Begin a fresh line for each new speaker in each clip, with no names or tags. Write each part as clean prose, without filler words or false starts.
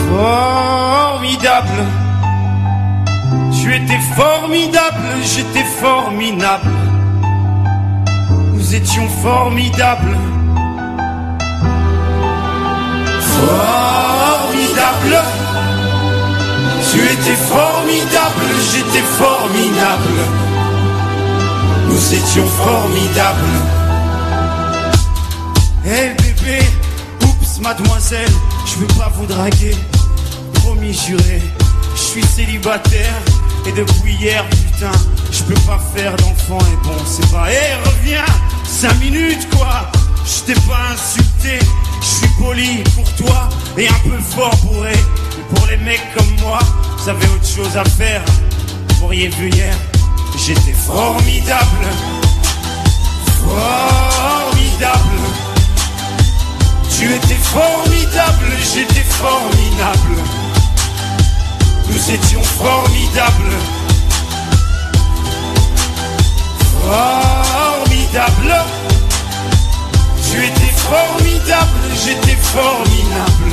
Formidable. Tu étais formidable, j'étais formidable. Nous étions formidables. Formidable. Tu étais formidable, j'étais formidable. Nous étions formidables. Hey bébé, oups mademoiselle, je veux pas vous draguer. Promis juré, je suis célibataire. Et depuis hier, putain, je peux pas faire d'enfant. Et bon, c'est pas, hey reviens, 5 minutes quoi. Je t'ai pas insulté, je suis poli pour toi et un peu fort bourré. Mais pour les mecs comme moi, vous avez autre chose à faire. Vous m'auriez vu hier, j'étais formidable. Formidable. Tu étais formidable, j'étais formidable. Nous étions formidables. Formidable. Tu étais formidable, j'étais formidable.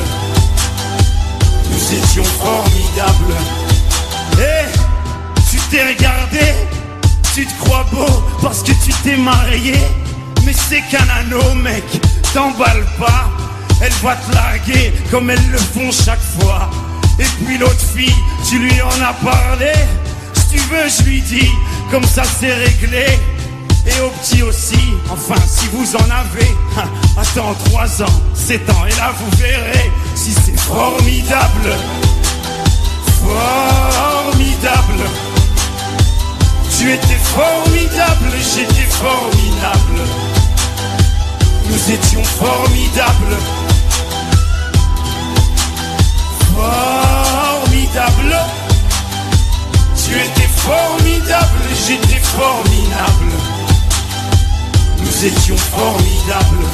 Nous étions formidables. Hé, tu t'es regardé, tu te crois beau parce que tu t'es marié. Mais c'est qu'un anneau, mec, t'emballe pas. Elle va te larguer comme elles le font chaque fois. Et puis l'autre fille, tu lui en as parlé. Si tu veux, je lui dis, comme ça c'est réglé. Et au petit aussi, enfin si vous en avez. Attends 3 ans, 7 ans, et là vous verrez si c'est formidable. Formidable. Tu étais formidable, j'étais formidable. Nous étions formidables. Formidable. Tu étais formidable, j'étais formidable. Nous étions formidables.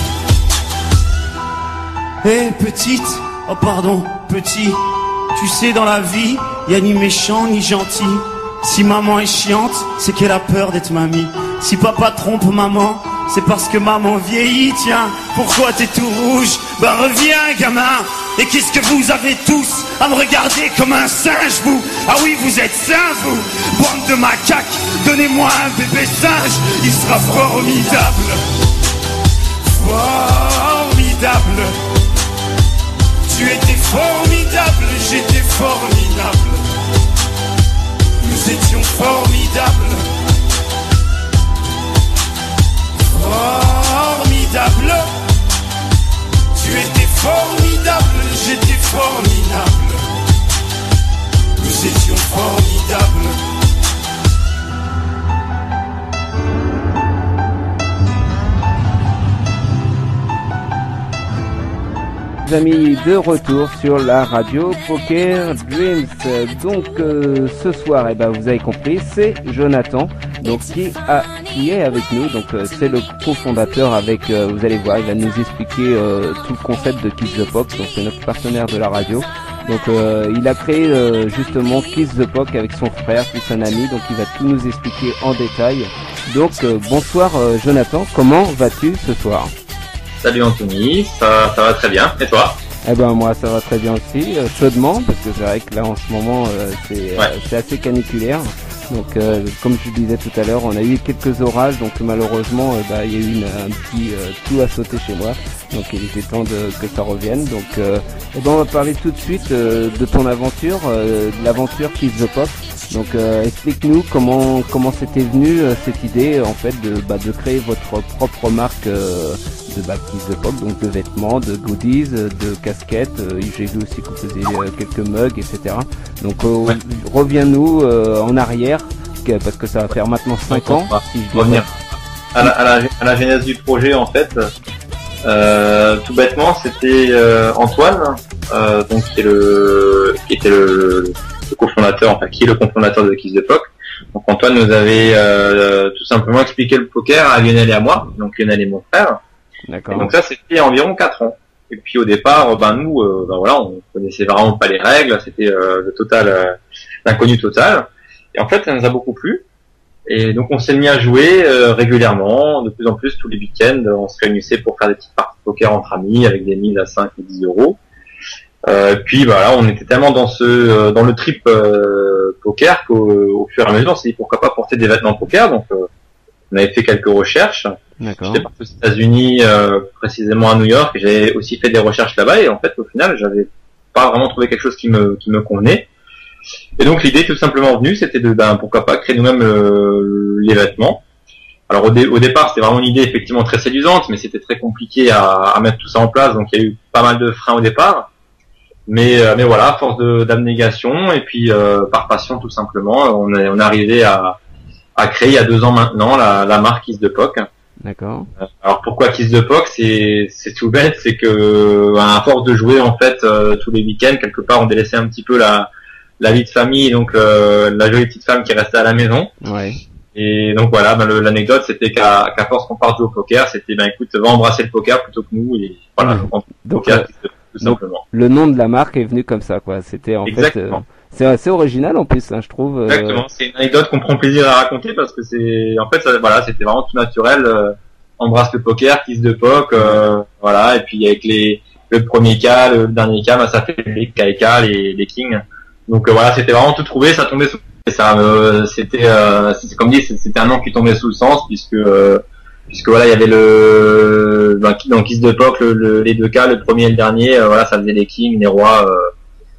Hé petite, oh pardon, petit. Tu sais dans la vie, y a ni méchant ni gentil. Si maman est chiante, c'est qu'elle a peur d'être mamie. Si papa trompe maman, c'est parce que maman vieillit. Tiens, pourquoi t'es tout rouge? Bah reviens gamin. Et qu'est-ce que vous avez tous à me regarder comme un singe vous? Ah oui vous êtes sains vous, bande de macaques. Donnez-moi un bébé singe, il sera formidable. Formidable. Tu étais formidable, j'étais formidable. Nous étions formidables. Formidable. Tu étais formidable, j'étais formidable. Nous étions formidables.
Amis, de retour sur la radio Poker Dreams. Donc ce soir, eh ben, vous avez compris, c'est Jonathan donc qui est avec nous. Donc c'est le cofondateur avec vous allez voir, il va nous expliquer tout le concept de Kiss the Poke. Donc c'est notre partenaire de la radio. Donc il a créé justement Kiss the Poke avec son frère puis son ami. Donc il va tout nous expliquer en détail. Donc bonsoir Jonathan, comment vas-tu ce soir?
Salut Anthony, ça va très bien, et toi?
Eh ben moi ça va très bien aussi, chaudement, parce que c'est vrai que là en ce moment c'est assez caniculaire. Donc comme je disais tout à l'heure, on a eu quelques orages, donc malheureusement il y a eu un petit tout à sauter chez moi. Donc il était temps que ça revienne. Donc on va parler tout de suite de ton aventure, de l'aventure Kiss the Poke. Donc explique-nous comment c'était venu cette idée en fait de créer votre propre marque de Kiss the Poke, donc de vêtements, de goodies, de casquettes. J'ai vu aussi que vous faisiez quelques mugs, etc. Donc reviens-nous en arrière parce que ça va faire maintenant 5 ans. Si je dois
revenir à la genèse du projet en fait. Tout bêtement, c'était Antoine, donc qui était le cofondateur, enfin qui est le cofondateur de Kiss the Poke. Donc Antoine nous avait tout simplement expliqué le poker à Lionel et à moi, donc Lionel est mon frère.
D'accord.
Et donc ça c'était environ 4 ans. Et puis au départ, nous, on connaissait vraiment pas les règles, c'était le total, l'inconnu total. Et en fait, ça nous a beaucoup plu. Et donc on s'est mis à jouer régulièrement, de plus en plus tous les week-ends. On se réunissait pour faire des petites parties de poker entre amis avec des mises à 5 ou 10 euros. Puis voilà, on était tellement dans le trip poker qu'au fur et à mesure on s'est dit pourquoi pas porter des vêtements poker. Donc on avait fait quelques recherches. J'étais parti aux États-Unis, précisément à New York. J'ai aussi fait des recherches là-bas et en fait au final j'avais pas vraiment trouvé quelque chose qui me convenait. Et donc l'idée tout simplement venue, c'était de pourquoi pas créer nous-mêmes les vêtements. Alors au départ c'était vraiment une idée effectivement très séduisante, mais c'était très compliqué à mettre tout ça en place. Donc il y a eu pas mal de freins au départ. Mais voilà, à force d'abnégation et puis par passion tout simplement, on est arrivé à créer il y a 2 ans maintenant la marque Kiss the Poc.
D'accord.
Alors pourquoi Kiss the Poc? C'est tout bête, c'est que à force de jouer en fait tous les week-ends, quelque part on délaissait un petit peu la vie de famille, donc la jolie petite femme qui restait à la maison.
Ouais.
Et donc voilà, l'anecdote c'était qu'à force qu'on parte jouer au poker, c'était écoute, va embrasser le poker plutôt que nous, et voilà,
donc,
poker, tout simplement.
Le nom de la marque est venu comme ça, quoi. C'était en
Exactement.
fait, c'est assez original en plus, hein, je trouve.
Exactement. C'est une anecdote qu'on prend plaisir à raconter parce que voilà, c'était vraiment tout naturel. Embrasse le poker, Kiss the Poc, voilà. Et puis avec le premier cas, le dernier cas, ça fait les KK, les kings. Donc voilà, c'était vraiment tout trouvé, ça tombait sous. Et ça, c'était comme dit, c'était un nom qui tombait sous le sens puisque voilà, il y avait dans Kiss the Poc les 2 cas, le premier et le dernier, voilà, ça faisait les kings, les rois,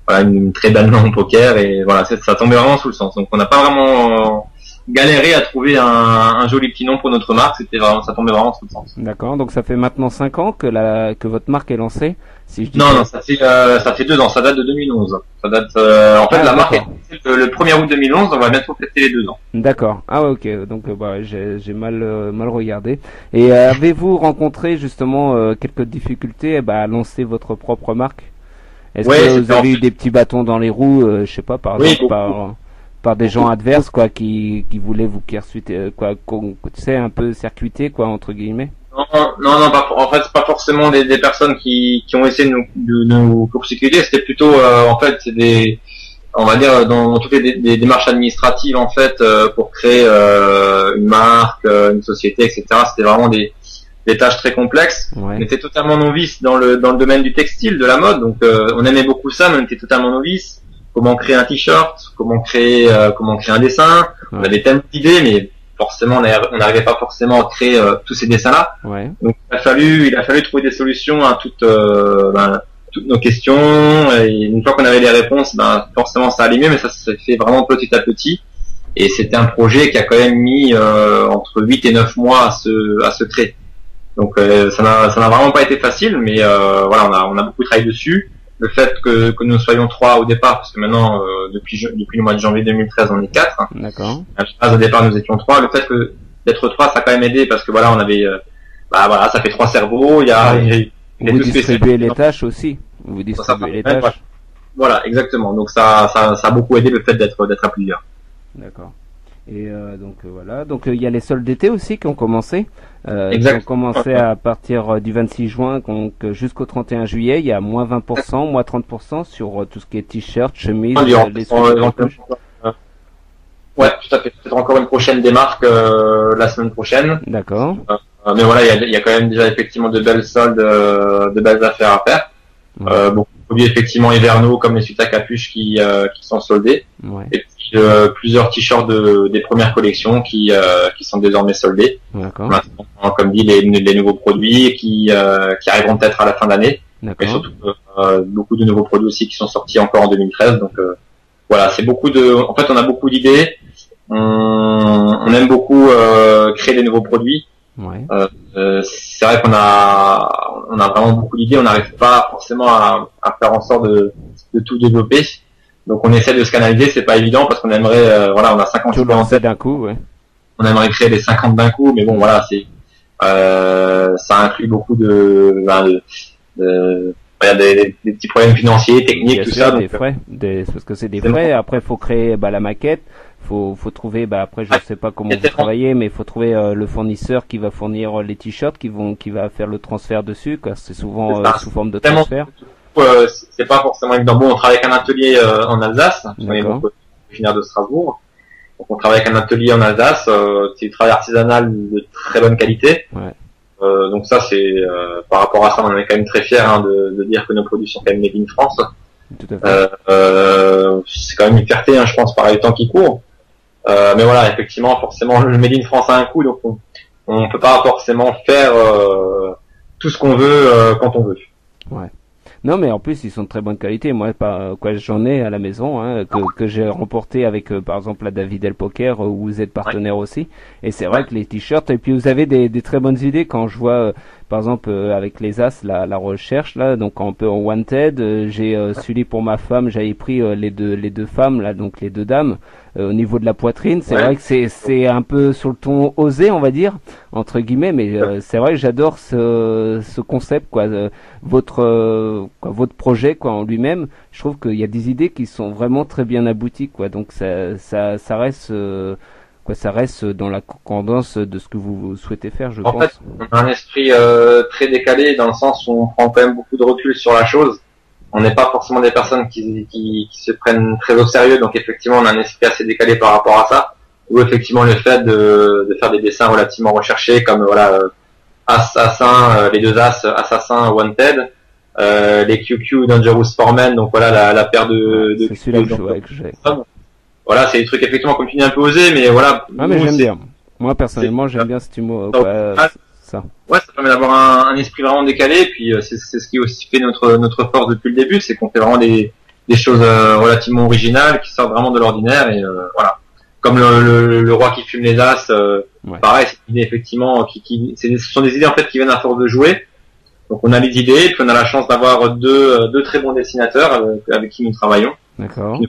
voilà, une très belle main au poker et voilà, ça tombait vraiment sous le sens. Donc on n'a pas vraiment galéré à trouver un joli petit nom pour notre marque, ça tombait vraiment sous le sens.
D'accord, donc ça fait maintenant 5 ans que votre marque est lancée, si je dis
Non, ça fait 2 ans, ça date de 2011. Ça date, en fait, la marque est le 1er août 2011, on va bientôt fêter les 2 ans.
D'accord. Ah ouais, ok. Donc j'ai mal regardé. Et avez-vous rencontré justement quelques difficultés à lancer votre propre marque? Est-ce que vous avez eu des petits bâtons dans les roues, je sais pas, par exemple par des gens adverses quoi, qui voulaient vous tu sais, un peu circuiter quoi, entre guillemets?
Non, en fait, c'est pas forcément des personnes qui ont essayé de nous court-circuiter, c'était plutôt en fait c'est on va dire dans toutes les démarches administratives en fait pour créer une marque, une société, etc. C'était vraiment des tâches très complexes. Ouais. On était totalement novices dans le domaine du textile, de la mode, donc on aimait beaucoup ça, mais on était totalement novices. Comment créer un t-shirt, comment créer un dessin. Ouais. On avait tellement d'idées, mais forcément on n'arrivait pas forcément à créer tous ces dessins-là. Ouais. Donc il a fallu trouver des solutions à toutes nos questions, et une fois qu'on avait les réponses, forcément ça allait mieux, mais ça s'est fait vraiment petit à petit. Et c'était un projet qui a quand même mis entre 8 et 9 mois à se créer. Donc ça n'a vraiment pas été facile, mais voilà, on a beaucoup travaillé dessus. Le fait que nous soyons 3 au départ, parce que maintenant depuis le mois de janvier 2013 on est 4.
D'accord.
Au départ nous étions 3. Le fait que d'être 3 ça a quand même aidé parce que voilà, on avait voilà, ça fait 3 cerveaux,
vous distribuez les tâches aussi. Vous distribuez les tâches.
Voilà, exactement. Donc ça a beaucoup aidé le fait d'être à plusieurs.
D'accord. Et donc voilà. Donc il y a les soldes d'été aussi qui ont commencé. Qui ont commencé à partir du 26 juin, donc jusqu'au 31 juillet. Il y a moins 20%, moins 30% sur tout ce qui est t-shirt, chemise, les
ouais, tout à fait. Peut-être encore une prochaine démarque la semaine prochaine.
D'accord.
Mais voilà, il y a quand même déjà effectivement de belles soldes, de belles affaires à faire. Ouais. Beaucoup de produits effectivement hivernaux comme les suites à capuche qui sont soldés. Ouais. Et puis plusieurs t-shirts des premières collections qui sont désormais soldés.
D'accord.
Maintenant, comme dit, les nouveaux produits qui arriveront peut-être à la fin d'année.
D'accord.
Et surtout beaucoup de nouveaux produits aussi qui sont sortis encore en 2013. Donc voilà, en fait on a beaucoup d'idées. On aime beaucoup créer des nouveaux produits.
Ouais.
C'est vrai qu'on a vraiment beaucoup d'idées, on n'arrive pas forcément à faire en sorte de tout développer. Donc on essaie de se canaliser, c'est pas évident parce qu'on aimerait voilà, on a 50
tout lancer d'un coup, ouais.
On aimerait créer les 50 d'un coup, mais bon voilà, ça inclut beaucoup des petits problèmes financiers, techniques,
bien
tout
sûr,
ça.
Des frais, parce que c'est des frais. Après, faut créer la maquette. Faut trouver. Après, je sais pas comment vous travaillez, mais il faut trouver le fournisseur qui va fournir les t-shirts, qui va faire le transfert dessus. Quoi. C'est souvent sous forme de transfert.
C'est pas forcément évident. Bon, on travaille avec un atelier en Alsace, on est originaire de Strasbourg. Donc on travaille avec un atelier en Alsace, c'est du travail artisanal de très bonne qualité.
Ouais.
Donc ça c'est par rapport à ça, on est quand même très fiers de dire que nos produits sont quand même made in France.
Tout à fait.
C'est quand même une fierté, hein, je pense, par les temps qui courent. Mais voilà, effectivement, forcément, le made in France a un coût, donc on peut pas forcément faire tout ce qu'on veut quand on veut.
Ouais. Non, mais en plus, ils sont de très bonne qualité. Moi, j'en ai à la maison, hein, que j'ai remporté avec, par exemple, la Davidel Poker, où vous êtes partenaire aussi. Et c'est vrai que les t-shirts, et puis vous avez des très bonnes idées quand je vois, par exemple, avec les As, la recherche, là, donc un peu en wanted, j'ai celui pour ma femme, j'avais pris les deux femmes, là, donc les deux dames, au niveau de la poitrine. C'est vrai que c'est un peu sur le ton osé, on va dire, entre guillemets, mais c'est vrai que j'adore ce concept, quoi, votre projet, quoi, en lui-même. Je trouve qu'il y a des idées qui sont vraiment très bien abouties, quoi. Donc ça reste ça reste dans la concordance de ce que vous souhaitez faire, je pense.
En fait, on a un esprit très décalé dans le sens où on prend quand même beaucoup de recul sur la chose. On n'est pas forcément des personnes qui se prennent très au sérieux, donc effectivement on a un esprit assez décalé par rapport à ça. Ou effectivement le fait de faire des dessins relativement recherchés, comme voilà Assassin, les deux As, Assassin, Wanted, les QQ, Dangerous Foreman, donc voilà la paire de
c'est celui-là que j'ai.
Voilà, c'est des trucs effectivement comme tu dis un peu osés, mais voilà.
Ah mais j'aime bien. Moi personnellement j'aime bien ce mot. Ça.
Ouais, ça permet d'avoir un esprit vraiment décalé, puis c'est ce qui aussi fait notre force depuis le début, c'est qu'on fait vraiment des choses relativement originales, qui sortent vraiment de l'ordinaire, et voilà. Comme le roi qui fume les as, pareil, c'est une idée effectivement ce sont des idées en fait qui viennent à force de jouer. Donc on a les idées, puis on a la chance d'avoir deux très bons dessinateurs avec qui nous travaillons.
D'accord.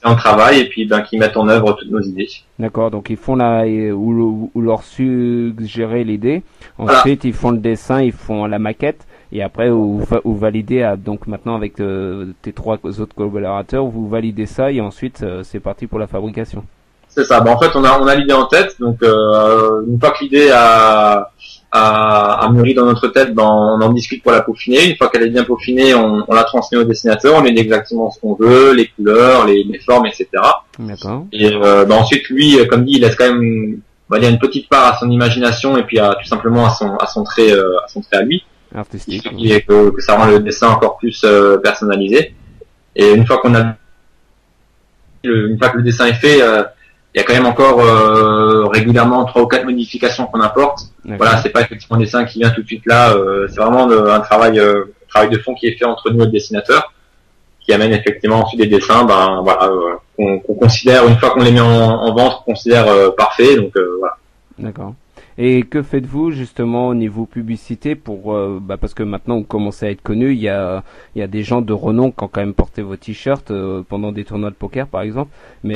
En travail et puis qui mettent en œuvre toutes nos idées.
D'accord, donc ils font ou leur suggérer l'idée. Ensuite, ils font le dessin, ils font la maquette et après ou valider donc maintenant avec tes trois autres collaborateurs, vous validez ça et ensuite c'est parti pour la fabrication.
C'est ça. En fait, on a l'idée en tête, donc une fois que l'idée a mûri dans notre tête, on en discute pour la peaufiner. Une fois qu'elle est bien peaufinée, on la transmet au dessinateur, on lui dit exactement ce qu'on veut, les couleurs, les formes, etc.
D'accord.
Et ensuite, lui, comme dit, il laisse quand même, on va dire, une petite part à son imagination et puis tout simplement à son trait à lui.
Artistique.
Et que ça rend le dessin encore plus personnalisé. Et une fois que le dessin est fait, il y a quand même encore régulièrement 3 ou 4 modifications qu'on apporte. Voilà, c'est pas effectivement un dessin qui vient tout de suite là. C'est vraiment un travail de fond qui est fait entre nous et le dessinateur, qui amène effectivement ensuite des dessins, qu'on considère une fois qu'on les met en vente, qu'on considère parfait. Donc voilà.
D'accord. Et que faites-vous justement au niveau publicité pour parce que maintenant vous commencez à être connu, il y a des gens de renom qui ont quand même porté vos t-shirts pendant des tournois de poker par exemple. Mais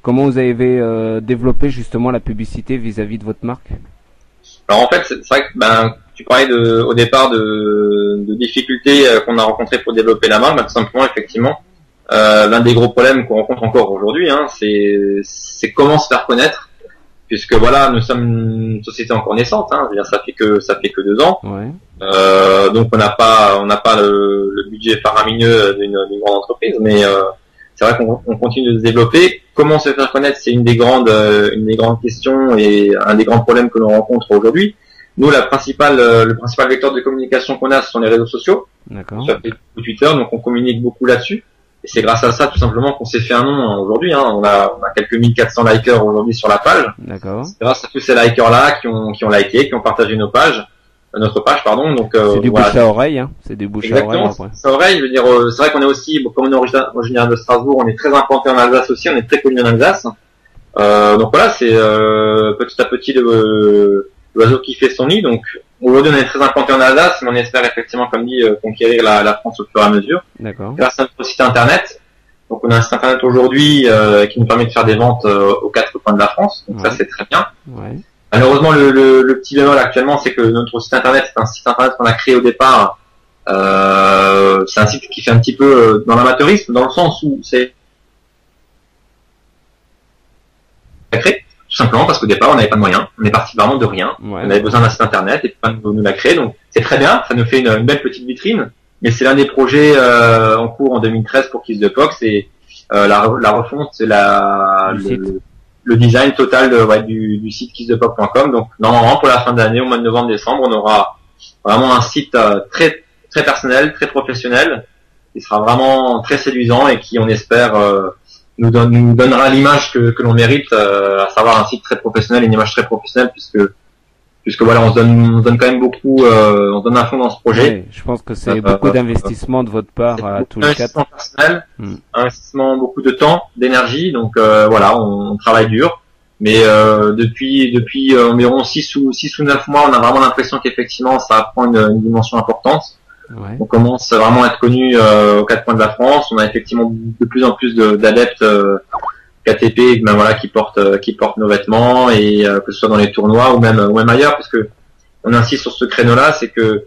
comment vous avez développé justement la publicité vis-à-vis de votre marque?
Alors en fait, c'est vrai que tu parlais au départ de difficultés qu'on a rencontrées pour développer la marque. Tout simplement, effectivement, l'un des gros problèmes qu'on rencontre encore aujourd'hui, c'est comment se faire connaître. Puisque voilà, nous sommes une société encore naissante, ça fait que 2 ans.
Ouais.
Donc on n'a pas le budget faramineux d'une grande entreprise, mais c'est vrai qu'on continue de se développer. Comment se faire connaître, c'est une des grandes questions et un des grands problèmes que l'on rencontre aujourd'hui. Nous, le principal vecteur de communication qu'on a, ce sont les réseaux sociaux.
D'accord.
Sur Facebook, Twitter, donc on communique beaucoup là-dessus. Et c'est grâce à ça, tout simplement, qu'on s'est fait un nom aujourd'hui. On a quelques 1400 likers aujourd'hui sur la page.
D'accord.
C'est grâce à tous ces likers-là qui ont liké, qui ont partagé notre page, pardon. Donc
c'est du bouche à oreille, C'est du bouche à oreille.
Exactement. C'est oreille. Je veux dire, c'est vrai qu'on est aussi, comme on est originaire de Strasbourg, on est très implanté en Alsace aussi. On est très connu en Alsace. Donc voilà, c'est petit à petit l'oiseau qui fait son nid. Donc aujourd'hui, on est très implanté en Alsace, mais on espère effectivement, comme dit, conquérir la France au fur et à mesure.
D'accord.
Grâce à notre site internet. Donc on a un site internet aujourd'hui qui nous permet de faire des ventes aux 4 coins de la France. Donc ça, c'est très bien.
Ouais.
Malheureusement, le petit bémol actuellement, c'est que notre site internet, c'est un site internet qu'on a créé au départ. C'est un site qui fait un petit peu dans l'amateurisme, dans le sens où c'est créé. Tout simplement parce qu'au départ, on n'avait pas de moyens. On est parti vraiment de rien.
Ouais.
On avait besoin d'un site internet et nous l'a créé. Donc, c'est très bien. Ça nous fait une belle petite vitrine. Mais c'est l'un des projets en cours en 2013 pour Kiss the Pox. C'est la refonte, c'est le le design total du site kissthepuck.com. Donc normalement pour la fin d'année, au mois de novembre-décembre, on aura vraiment un site très très personnel, très professionnel, qui sera vraiment très séduisant et qui, on espère, nous donnera l'image que l'on mérite, à savoir un site très professionnel, une image très professionnelle, puisque voilà, on se donne quand même beaucoup, on se donne à fond dans ce projet.
Oui, je pense que c'est beaucoup d'investissement de votre part à tous les quatre.
Investissement personnel, investissement, beaucoup de temps, d'énergie, donc voilà, on travaille dur. Mais depuis environ 6 ou 9 mois, on a vraiment l'impression qu'effectivement ça prend une dimension importante.
Ouais.
On commence vraiment à être connu aux 4 coins de la France. On a effectivement de plus en plus d'adeptes KTP, ben voilà, qui portent nos vêtements, et que ce soit dans les tournois ou même ailleurs, parce que on insiste sur ce créneau-là, c'est que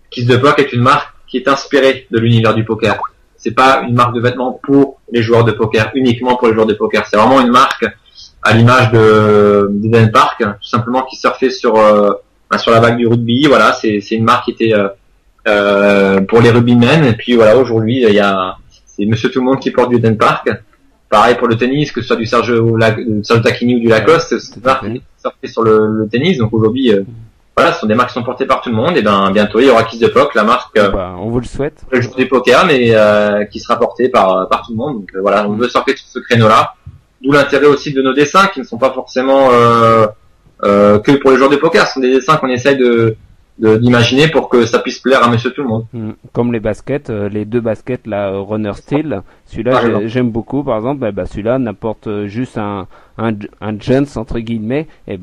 Kiss the Puck est une marque qui est inspirée de l'univers du poker. C'est pas une marque de vêtements pour les joueurs de poker, uniquement pour les joueurs de poker. C'est vraiment une marque à l'image d'Eden Park, tout simplement, qui surfait sur la vague du rugby. Voilà, c'est une marque qui était pour les rugbymen. Et puis voilà, aujourd'hui, c'est Monsieur Tout le Monde qui porte du Eden Park. Pareil pour le tennis, que ce soit du Sergio Tacchini ou du Lacoste, c'est une marque qui surfait sur le tennis. Donc aujourd'hui, voilà, ce sont des marques qui sont portées par tout le monde. Et ben bientôt, il y aura Kiss the Puck, la marque
on vous le souhaite,
le jour du poker, mais qui sera portée par tout le monde. Donc voilà, on veut surfer sur ce créneau-là. D'où l'intérêt aussi de nos dessins, qui ne sont pas forcément que pour les joueurs de poker. Ce sont des dessins qu'on essaye d'imaginer pour que ça puisse plaire à Monsieur Tout le Monde.
Comme les baskets, les 2 baskets, la Runner Steel, celui-là j'aime beaucoup, par exemple. Celui-là n'apporte juste un Jones entre guillemets, et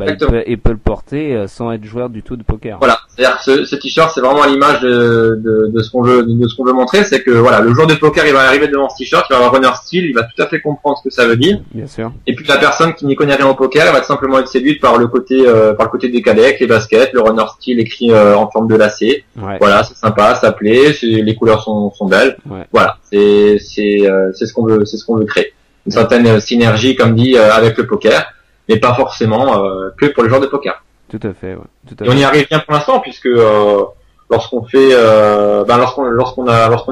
il peut le porter sans être joueur du tout de poker.
Voilà, c'est-à-dire que ce t-shirt, c'est vraiment à l'image de ce qu'on veut montrer, c'est que voilà, le joueur de poker, il va arriver devant ce t-shirt, il va avoir Runner Steel, il va tout à fait comprendre ce que ça veut dire.
Bien sûr.
Et puis la personne qui n'y connaît rien au poker, elle va tout simplement être séduite par le côté des cadets, les baskets, le Runner Steel écrit en forme de lacet.
Ouais.
Voilà, c'est sympa, ça plaît, les couleurs sont belles.
Ouais.
Voilà, c'est ce qu'on veut créer. Une certaine synergie, comme dit, avec le poker, mais pas forcément que pour les joueurs de poker.
Tout à fait, ouais.
Et on y arrive bien pour l'instant, puisque lorsqu'on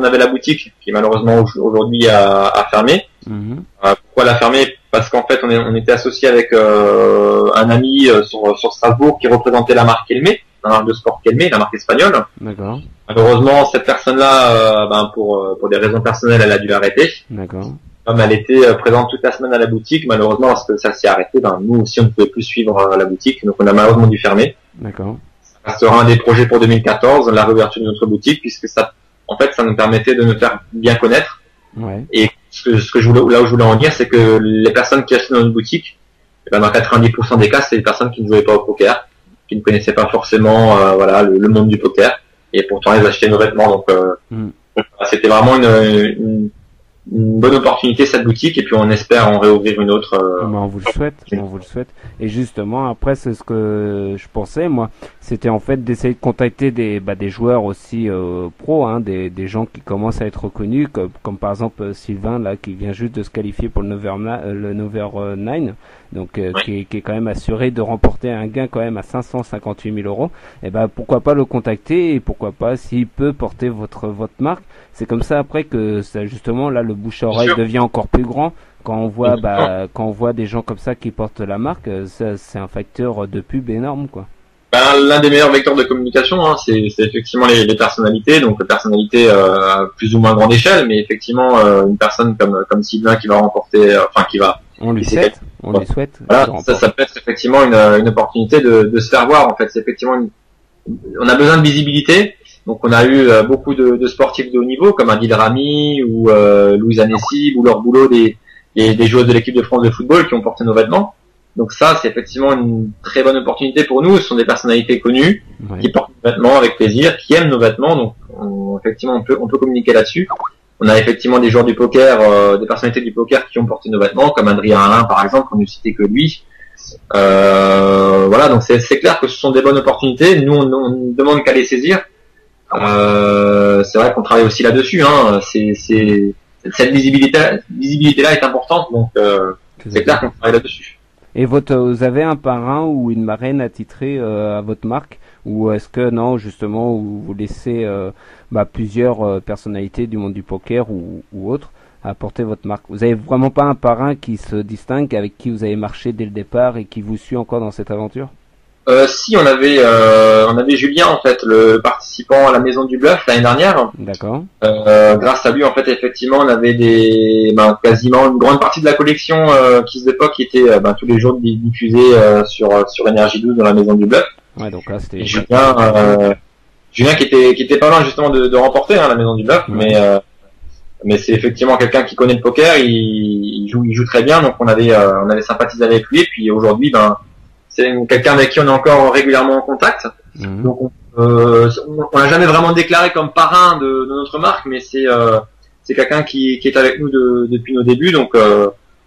avait la boutique, qui malheureusement aujourd'hui a fermé. Pourquoi la fermer? Parce qu'en fait on était associé avec un ami sur Strasbourg qui représentait la marque Kelme, la marque de sport Kelme, la marque espagnole.
D'accord.
Malheureusement, cette personne-là, pour des raisons personnelles, elle a dû arrêter.
D'accord.
Comme elle était présente toute la semaine à la boutique, malheureusement, lorsque ça s'est arrêté, nous aussi, on ne pouvait plus suivre la boutique, donc on a malheureusement dû fermer.
D'accord.
Ça restera un des projets pour 2014, la réouverture de notre boutique, puisque ça nous permettait de nous faire bien connaître.
Ouais.
Et là où je voulais en venir, c'est que les personnes qui achetaient dans notre boutique, dans 90% des cas, c'est des personnes qui ne jouaient pas au poker, qui ne connaissaient pas forcément, le monde du poker, et pourtant ils achetaient nos vêtements. Donc, c'était vraiment une bonne opportunité, cette boutique, et puis on espère en réouvrir une autre.
On vous le souhaite. Et justement, après, c'est ce que je pensais, moi, c'était en fait d'essayer de contacter des joueurs aussi pros, des gens qui commencent à être reconnus, comme par exemple Sylvain là, qui vient juste de se qualifier pour le Nover 9, donc qui est quand même assuré de remporter un gain quand même à 558 000 euros. Et pourquoi pas le contacter, et pourquoi pas, s'il peut porter votre marque. C'est comme ça après que ça, justement, là, le bouche à oreille devient encore plus grand. Quand on voit des gens comme ça qui portent la marque, c'est un facteur de pub énorme, quoi.
L'un des meilleurs vecteurs de communication, c'est effectivement les personnalités, donc personnalités à plus ou moins grande échelle, mais effectivement une personne comme Sylvain qui va remporter,
on lui souhaite.
Voilà, ça peut être effectivement une opportunité de se faire voir. En fait, c'est effectivement on a besoin de visibilité. Donc on a eu beaucoup de sportifs de haut niveau comme Adil Rami ou Louise Anessib ou Laure Boulot, des joueuses de l'équipe de France de football qui ont porté nos vêtements. Donc ça, c'est effectivement une très bonne opportunité pour nous. Ce sont des personnalités connues qui portent nos vêtements avec plaisir, qui aiment nos vêtements. Donc effectivement, on peut communiquer là-dessus. On a effectivement des joueurs du poker, des personnalités du poker qui ont porté nos vêtements, comme Adrien Alain par exemple, on ne citait que lui. Voilà, donc c'est clair que ce sont des bonnes opportunités. Nous, on ne demande qu'à les saisir. C'est vrai qu'on travaille aussi là-dessus. Cette visibilité-là est importante, donc c'est clair qu'on travaille là-dessus.
Et vous avez un parrain ou une marraine attitrée à votre marque, ou est-ce que non, justement, vous laissez plusieurs personnalités du monde du poker ou autres à porter votre marque. Vous avez vraiment pas un parrain qui se distingue, avec qui vous avez marché dès le départ et qui vous suit encore dans cette aventure?
Si on avait Julien en fait, le participant à la Maison du Bluff l'année dernière.
D'accord.
Grâce à lui en fait effectivement on avait quasiment une grande partie de la collection Kiss the Puck qui était tous les jours diffusée sur Énergie 12 dans la Maison du Bluff.
Ouais, donc là c'était
Julien qui était pas loin justement de remporter la Maison du Bluff, mais c'est effectivement quelqu'un qui connaît le poker, il joue très bien, donc on avait sympathisé avec lui, et puis aujourd'hui c'est quelqu'un avec qui on est encore régulièrement en contact. Donc on l'a jamais vraiment déclaré comme parrain de notre marque, mais c'est quelqu'un qui est avec nous depuis nos débuts, donc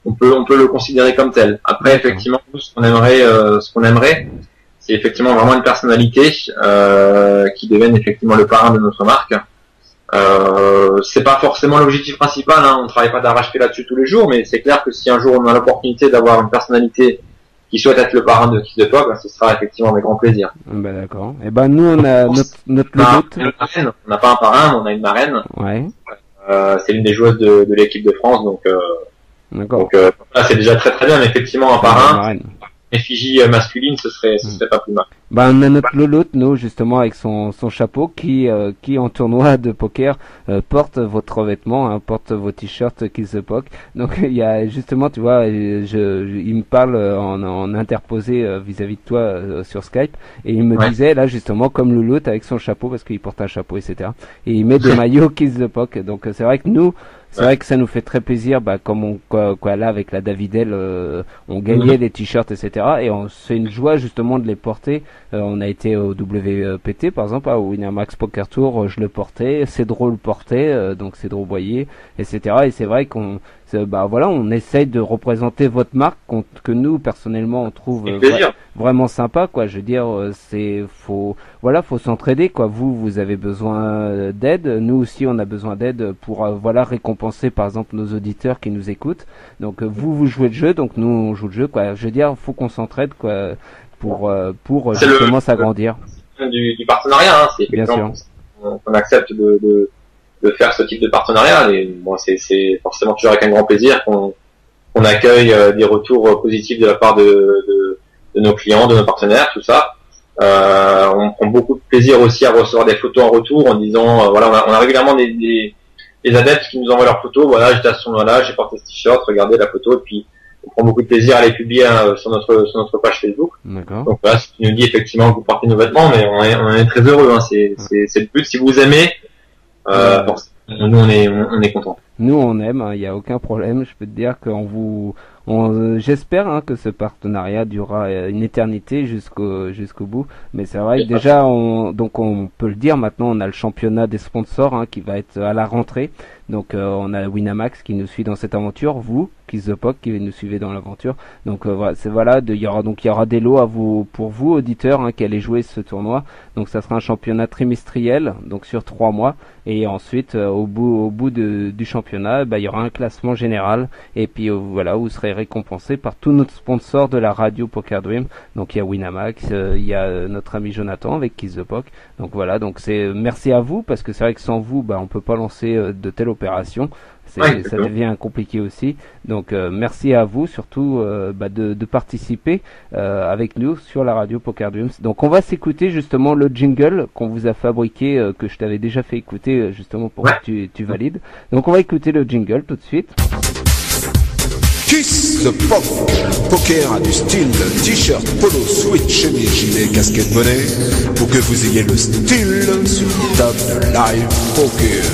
on peut le considérer comme tel. Après effectivement nous, ce qu'on aimerait c'est effectivement vraiment une personnalité qui devienne effectivement le parrain de notre marque. C'est pas forcément l'objectif principal, on travaille pas d'arrache-pied là-dessus tous les jours, mais c'est clair que si un jour on a l'opportunité d'avoir une personnalité qui souhaite être le parrain de Kiss the Puck, ce sera effectivement avec grand plaisir.
D'accord. Et nous on a notre logoute.
On n'a pas un parrain, mais on a une marraine.
Ouais.
C'est l'une des joueuses de l'équipe de France, donc
d'accord.
Donc là c'est déjà très très bien, mais effectivement un parrain. Effigie masculine, ce serait pas plus mal.
On a notre Lolotte, nous, justement, avec son chapeau, qui en tournoi de poker, porte votre revêtement, porte vos t-shirts Kiss the Puck. Donc, il y a, justement, tu vois, il me parle en interposé vis-à-vis de toi sur Skype, et il me disait, là, justement, comme Lolotte avec son chapeau, parce qu'il porte un chapeau, etc. Et il met des maillots Kiss the Puck. Donc, c'est vrai que nous, c'est vrai que ça nous fait très plaisir, comme là avec la Davidel, on gagnait des t-shirts, etc. Et c'est une joie justement de les porter. On a été au WPT par exemple, au Winamax Poker Tour, je le portais, Cédro le portait, donc Cédro Boyer, etc. Et c'est vrai qu'on on essaye de représenter votre marque que nous personnellement on trouve vraiment sympa, quoi. Je veux dire, faut s'entraider, quoi. Vous avez besoin d'aide, nous aussi on a besoin d'aide pour récompenser par exemple nos auditeurs qui nous écoutent. Donc vous jouez le jeu, donc nous on joue le jeu, quoi. Je veux dire, faut qu'on s'entraide, quoi, pour justement s'agrandir.
Du partenariat, c'est
bien sûr.
On accepte de faire ce type de partenariat, et c'est forcément toujours avec un grand plaisir qu'on accueille des retours positifs de la part de nos clients, de nos partenaires, tout ça. On prend beaucoup de plaisir aussi à recevoir des photos en retour en disant on a régulièrement des adeptes qui nous envoient leurs photos, j'étais à ce tournoi-là, j'ai porté ce t-shirt, regardez la photo, et puis on prend beaucoup de plaisir à les publier sur notre page Facebook.
D'accord.
Donc voilà, ce qui nous dit effectivement que vous portez nos vêtements, mais on est très heureux, c'est le but. Si vous aimez, nous on est contents.
Nous on aime, il n'y a aucun problème. Je peux te dire j'espère que ce partenariat durera une éternité jusqu'au bout. Mais c'est vrai que déjà on peut le dire maintenant, on a le championnat des sponsors qui va être à la rentrée. Donc on a Winamax qui nous suit dans cette aventure, vous Kiss the Puck qui nous suivez dans l'aventure. Donc il y aura des lots pour vous auditeurs qui allez jouer ce tournoi. Donc ça sera un championnat trimestriel, donc sur 3 mois, et ensuite au bout du championnat, il y aura un classement général, et puis vous serez récompensé par tous nos sponsors de la radio Poker Dream. Donc il y a Winamax, il y a notre ami Jonathan avec Kiss the Puck. Donc merci à vous, parce que c'est vrai que sans vous on peut pas lancer de telles opérations. Ça devient compliqué aussi. Donc merci à vous surtout de participer avec nous sur la radio Poker Dreams. Donc on va s'écouter justement le jingle qu'on vous a fabriqué, que je t'avais déjà fait écouter justement pour que tu valides. Donc on va écouter le jingle tout de suite.
Kiss the Puck. Poker a du style, t-shirt, polo, switch, chemise, gilet, casquette, bonnet, pour que vous ayez le style sur une table de live poker.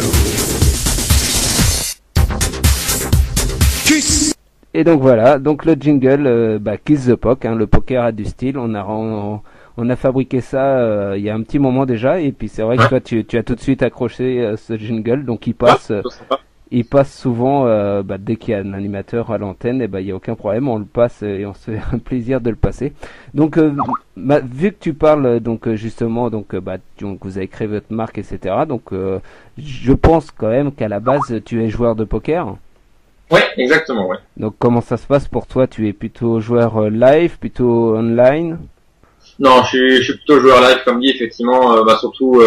Kiss.
Et donc voilà, donc le jingle, Kiss the Puck, le poker a du style. On a fabriqué ça il y a un petit moment déjà, et puis c'est vrai que toi tu as tout de suite accroché ce jingle, donc il passe. Il passe souvent, dès qu'il y a un animateur à l'antenne, il n'y a aucun problème, on le passe et on se fait un plaisir de le passer. Donc, vu que tu parles, justement, vous avez créé votre marque, etc. Donc, je pense quand même qu'à la base, tu es joueur de poker.
Oui, exactement, ouais.
Donc, comment ça se passe pour toi? Tu es plutôt joueur live, plutôt online?
Non, je suis plutôt joueur live, comme dit, effectivement, surtout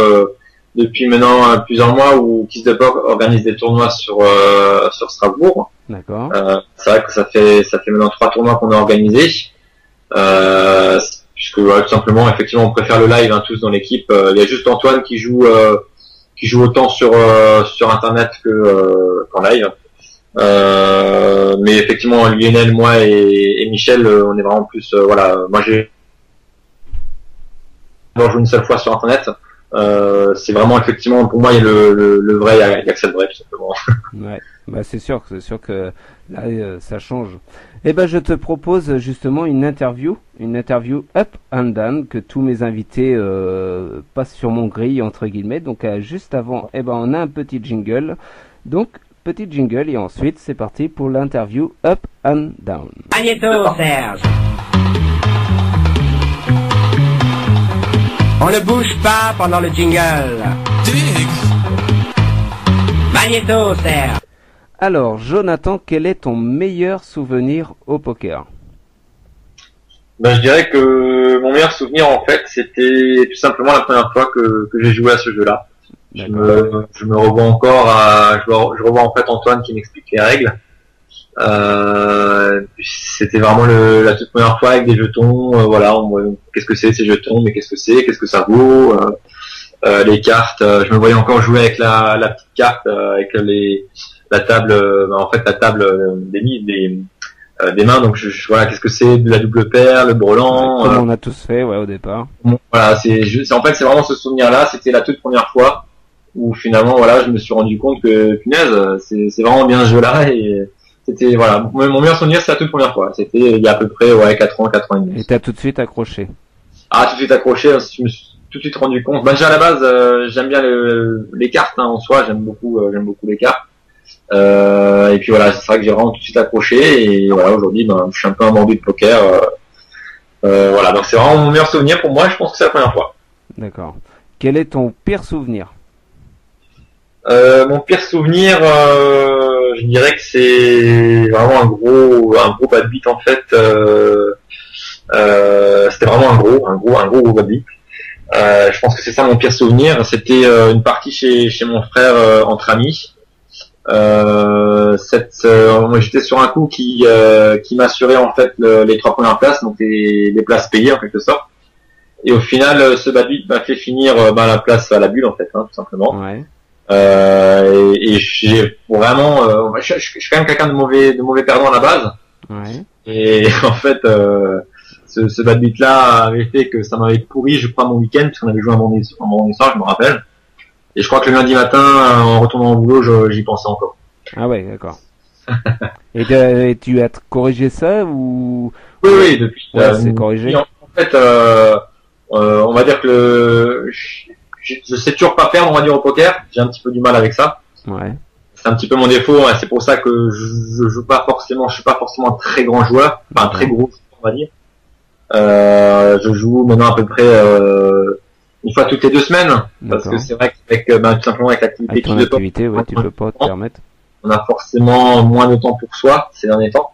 depuis maintenant plusieurs mois où Kiss the Box organise des tournois sur Strasbourg.
D'accord.
C'est vrai que ça fait maintenant 3 tournois qu'on a organisés. Puisque tout simplement, effectivement, on préfère le live tous dans l'équipe. Il y a juste Antoine qui joue autant sur internet qu'en live. Mais effectivement, Lionel, moi et Michel, on est vraiment plus moi j'ai joué une seule fois sur internet. C'est vraiment effectivement pour moi il y a le vrai, il y a que ça le vrai tout simplement.
Ouais, bah c'est sûr que là ça change. Et ben je te propose justement une interview up and down que tous mes invités passent sur mon grille entre guillemets. Donc juste avant, on a un petit jingle. Donc petit jingle et ensuite c'est parti pour l'interview up and down.
Magnéto, Serge. On ne bouge pas pendant le jingle. Magnéto, Serge.
Alors, Jonathan, quel est ton meilleur souvenir au poker?
Je dirais que mon meilleur souvenir, en fait, c'était tout simplement la première fois que j'ai joué à ce jeu-là. Je me revois encore je revois en fait Antoine qui m'explique les règles. C'était vraiment la toute première fois avec des jetons, qu'est-ce que c'est ces jetons, mais qu'est-ce que ça vaut, les cartes, je me voyais encore jouer avec la petite carte, avec la table, la table des mains, donc voilà, qu'est-ce que c'est de la double paire, le brelan.
Comme on a tous fait, au départ.
Voilà, c'est vraiment ce souvenir-là, c'était la toute première fois où finalement, je me suis rendu compte que, punaise, c'est vraiment bien ce jeu-là et c'était, mon meilleur souvenir, c'est la toute première fois. C'était il y a à peu près, 4 ans et demi.
Et t'as tout de suite accroché?
Ah, tout de suite accroché, je me suis tout de suite rendu compte. Déjà à la base, j'aime bien les cartes, en soi, j'aime beaucoup les cartes. Et puis c'est vrai que j'ai vraiment tout de suite accroché et aujourd'hui, je suis un peu un mordu de poker. Donc c'est vraiment mon meilleur souvenir pour moi, je pense que c'est la première fois.
D'accord. Quel est ton pire souvenir?
Mon pire souvenir, je dirais que c'est vraiment un gros bad beat en fait. C'était vraiment un gros bad beat. Je pense que c'est ça mon pire souvenir. C'était une partie chez mon frère entre amis. Moi j'étais sur un coup qui m'assurait en fait les 3 premières places, donc les places payées en quelque sorte. Et au final, ce bad beat m'a fait finir la place à la bulle en fait, tout simplement.
Ouais.
Et j'ai vraiment, je suis quand même quelqu'un de mauvais perdant à la base.
Ouais.
Et en fait, ce bad beat là avait fait que ça m'avait pourri, je crois, mon week-end, parce qu'on avait joué un vendredi soir, je me rappelle. Et je crois que le lundi matin, en retournant au boulot, j'y pensais encore.
Ah ouais, d'accord. Et tu as corrigé ça ou?
Oui, depuis.
C'est corrigé.
En fait, on va dire que je sais toujours pas perdre, on va dire, au poker. J'ai un petit peu du mal avec ça.
Ouais.
C'est un petit peu mon défaut, c'est pour ça que je suis pas forcément un très grand joueur, enfin un très gros joueur, on va dire. Je joue maintenant à peu près une fois toutes les 2 semaines, parce que c'est vrai qu'avec tout simplement avec l'activité
tu peux pas te permettre.
On a forcément moins de temps pour soi ces derniers temps.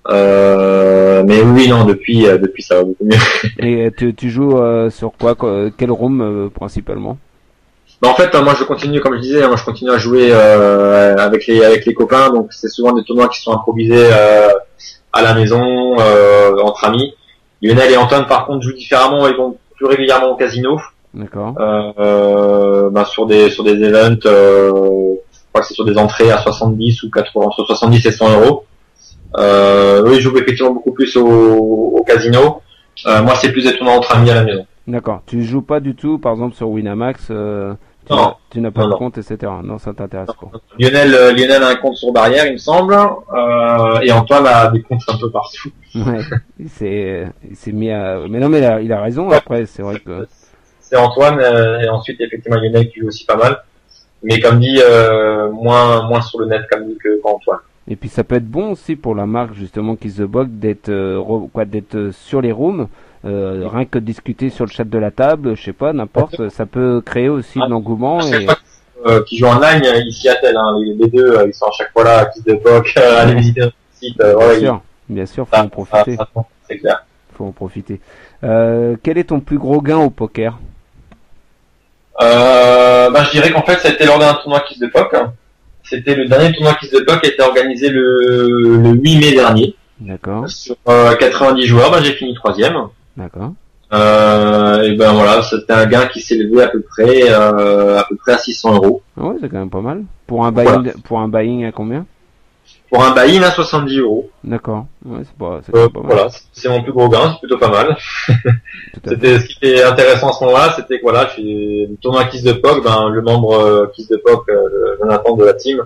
Mais oui, non, depuis ça va beaucoup mieux.
Et tu joues sur quoi, quel room principalement?
En fait, moi je continue, comme je disais, je continue à jouer avec les copains, donc c'est souvent des tournois qui sont improvisés à la maison, entre amis. Lionel et Antoine par contre jouent différemment, ils vont plus régulièrement au casino.
D'accord.
Sur des events, je crois que c'est sur des entrées à 70 ou 80, entre 70 et 100 euros. Eux ils jouent effectivement beaucoup plus au casino. Moi c'est plus des tournois entre amis à la maison.
D'accord. Tu joues pas du tout, par exemple sur Winamax, tu n'as pas de compte, etc. Non, ça t'intéresse pas.
Lionel a un compte sur Barrière, il me semble, et Antoine a des comptes un peu partout.
Ouais, il s'est mis à... Mais non, mais il a raison, après, c'est vrai que...
C'est Antoine, et ensuite, effectivement, Lionel qui joue aussi pas mal. Mais comme dit, moins sur le net comme dit qu'Antoine.
Et puis ça peut être bon aussi pour la marque, justement, Kiss the Box, d'être sur les rooms. Rien que discuter sur le chat de la table, je sais pas, n'importe, ça peut créer aussi de l'engouement. Et...
qui jouent en ligne ici à Tel, les deux, ils sont à chaque fois là à Kiss the Box, à aller visiter notre site.
Bien sûr, faut en profiter.
C'est clair.
Faut en profiter. Quel est ton plus gros gain au poker?
Je dirais qu'en fait, ça a été lors d'un tournoi Kiss the Puck. C'était le dernier tournoi Kiss the Puck qui a été organisé le 8 mai dernier.
D'accord.
Sur 90 joueurs, j'ai fini 3e.
D'accord.
Et ben voilà, c'était un gain qui s'est élevé à peu près à 600 €.
Ah ouais, c'est quand même pas mal. Pour un buy-in, pour un buy-in à combien?
Pour un buy-in à 70 €.
D'accord. Ouais, c'est pas mal.
Voilà, c'est mon plus gros gain, c'est plutôt pas mal. C'était ce qui était intéressant à ce moment-là, c'était que voilà, le tournoi Kiss the Puck, le membre Kiss the Puck, le Jonathan de la team,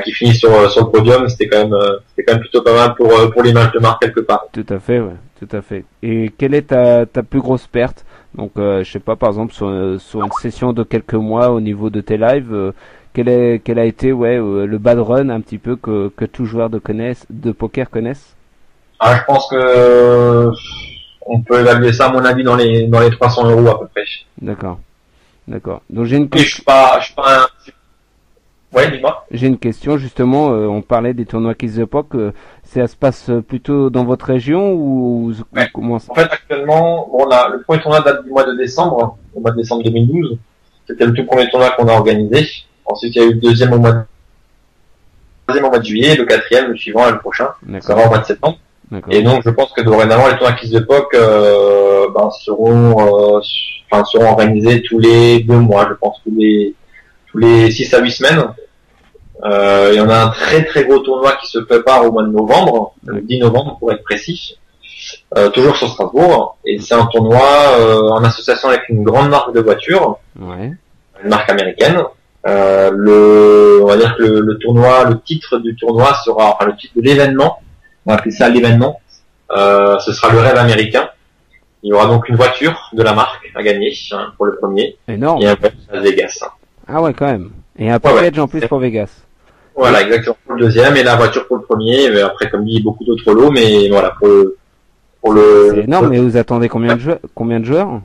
qui finit sur le podium, c'était quand même plutôt pas mal pour l'image de marque quelque part.
Tout à fait, ouais, tout à fait. Et quelle est ta plus grosse perte? Donc, je sais pas, par exemple, sur une session de quelques mois au niveau de tes lives, quel a été, le bad run un petit peu que tout joueur de poker connaisse?
Je pense que on peut évaluer ça à mon avis dans les 300 € à peu près.
D'accord. Donc j'ai une question.
Je suis pas un... Ouais, dis-moi.
J'ai une question justement. On parlait des tournois Kiss the Puck. Ça se passe plutôt dans votre région ou comment ça?
En fait, actuellement, le premier tournoi date du mois de décembre, au mois de décembre 2012. C'était le tout premier tournoi qu'on a organisé. Ensuite, il y a eu le deuxième au mois de juillet, le quatrième, le suivant et le prochain. Ça va au mois de septembre. Et donc, je pense que dorénavant, les tournois Kiss the Puck seront organisés tous les 2 mois, je pense, tous les 6 à 8 semaines. Il y en a un très très gros tournoi qui se prépare au mois de novembre, le 10 novembre pour être précis, toujours sur Strasbourg. Et c'est un tournoi en association avec une grande marque de voitures, une marque américaine. On va dire que le titre du tournoi sera, le titre de l'événement, on va appeler ça l'événement, ce sera le rêve américain. Il y aura donc une voiture de la marque à gagner pour le premier.
Énorme.
Et un package à Vegas.
Ah ouais, quand même. Et un package en plus pour Vegas.
Voilà, exactement, pour le deuxième et la voiture pour le premier. Et après, comme dit, beaucoup d'autres lots, mais voilà, pour le.
C'est énorme, mais vous attendez combien de joueurs?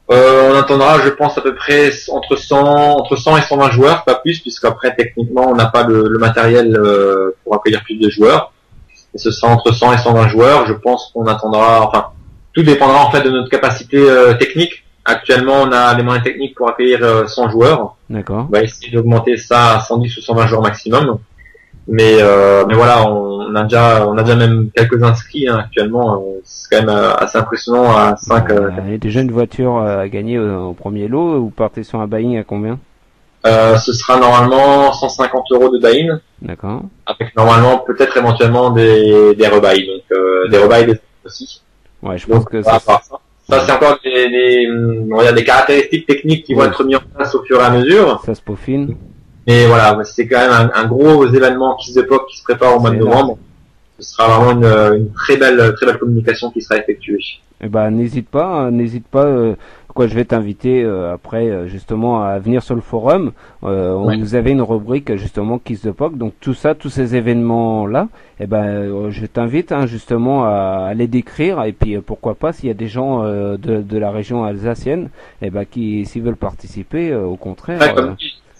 On attendra, je pense, à peu près entre 100 et 120 joueurs, pas plus, puisqu'après, techniquement, on n'a pas le matériel pour accueillir plus de joueurs. Et ce sera entre 100 et 120 joueurs. Je pense qu'on attendra, tout dépendra en fait de notre capacité technique. Actuellement, on a les moyens techniques pour accueillir 100 joueurs.
D'accord.
On va essayer d'augmenter ça à 110 ou 120 joueurs maximum. Mais voilà, on a déjà même quelques inscrits actuellement. C'est quand même assez impressionnant à 5.
Il y a déjà une voiture à gagner au premier lot. Vous partez sur un buy-in à combien?
Ce sera normalement 150 € de buy-in.
D'accord.
Avec normalement peut-être éventuellement des rebuys. Donc des rebuys aussi.
Ouais, je pense que ça
c'est encore des caractéristiques techniques qui vont être mises en place au fur et à mesure.
Ça se peaufine.
Mais voilà, c'est quand même un gros événement Kiss the Puck qui se prépare au mois de novembre. Ce sera vraiment une très belle communication qui sera effectuée.
Eh ben, n'hésite pas. Je vais t'inviter après justement à venir sur le forum. Vous avez une rubrique justement Kiss the Puck, donc tous ces événements là. Je t'invite justement à les décrire et puis pourquoi pas s'il y a des gens de la région alsacienne, qui s'ils veulent participer, au contraire.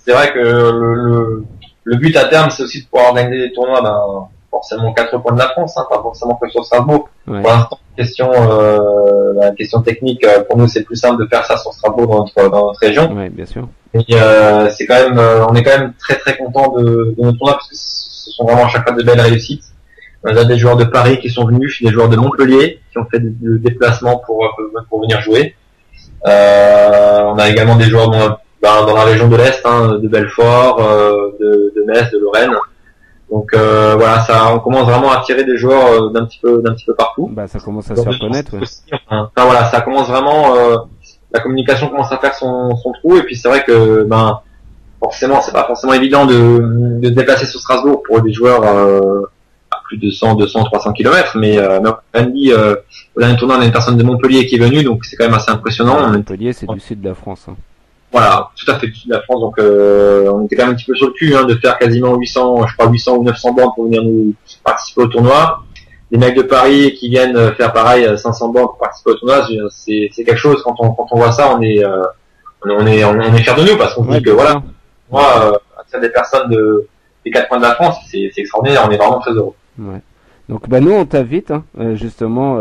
C'est vrai que le but à terme, c'est aussi de pouvoir organiser des tournois forcément aux 4 coins de la France, pas forcément que sur Strasbourg.
Ouais.
Pour l'instant, question technique, pour nous, c'est plus simple de faire ça sur Strasbourg dans notre région.
Oui, bien sûr.
Et c'est quand même, on est quand même très très content de nos tournois parce que ce sont vraiment à chaque fois de belles réussites. On a des joueurs de Paris qui sont venus, des joueurs de Montpellier qui ont fait des déplacements pour venir jouer. On a également des joueurs dans la région de l'Est, de Belfort, de Metz, de Lorraine. Donc voilà, on commence vraiment à attirer des joueurs d'un petit peu partout.
Ça commence à se faire connaître.
Voilà, ça commence vraiment. La communication commence à faire son trou. Et puis c'est vrai que forcément, c'est pas forcément évident de se déplacer sur Strasbourg pour des joueurs à plus de 100, 200, 300 km. Mais on a même dit au dernier tournoi, on a une personne de Montpellier qui est venue, donc c'est quand même assez impressionnant.
Montpellier, c'est du sud de la France.
Voilà, tout à fait du sud de la France, donc on était quand même un petit peu sur le cul de faire quasiment 800 ou 900 bandes pour venir nous participer au tournoi. Les mecs de Paris qui viennent faire pareil 500 bandes pour participer au tournoi, c'est quelque chose. Quand on voit ça, on est fiers de nous parce qu'on dit que voilà, attirer des personnes des 4 coins de la France, c'est extraordinaire, on est vraiment très heureux.
Ouais. Donc bah nous on t'invite justement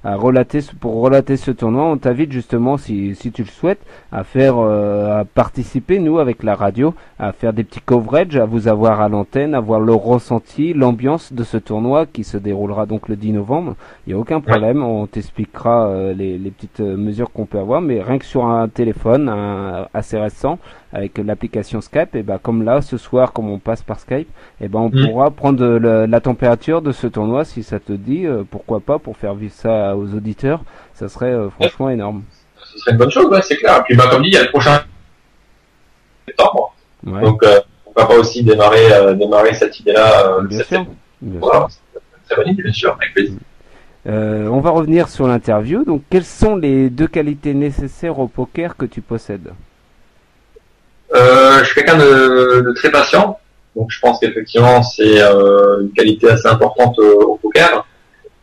à relater ce tournoi, on t'invite justement si tu le souhaites à faire à participer nous avec la radio, à faire des petits coverages, à vous avoir à l'antenne, à voir le ressenti, l'ambiance de ce tournoi qui se déroulera donc le 10 novembre. Il n'y a aucun problème, on t'expliquera les petites mesures qu'on peut avoir, mais rien que sur un téléphone assez récent avec l'application Skype, et comme là ce soir comme on passe par Skype, on pourra prendre la température de ce tournoi si ça te dit, pourquoi pas, pour faire vivre ça aux auditeurs, ça serait franchement énorme.
Ce serait une bonne chose, ouais, c'est clair. Et puis comme dit, il y a le prochain septembre, donc pourquoi pas aussi démarrer cette idée-là.
Bien sûr.
Voilà, c'est très bonne idée, bien sûr, avec plaisir.
On va revenir sur l'interview. Donc, quelles sont les 2 qualités nécessaires au poker que tu possèdes?
Je suis quelqu'un de très patient, donc je pense qu'effectivement c'est une qualité assez importante au poker.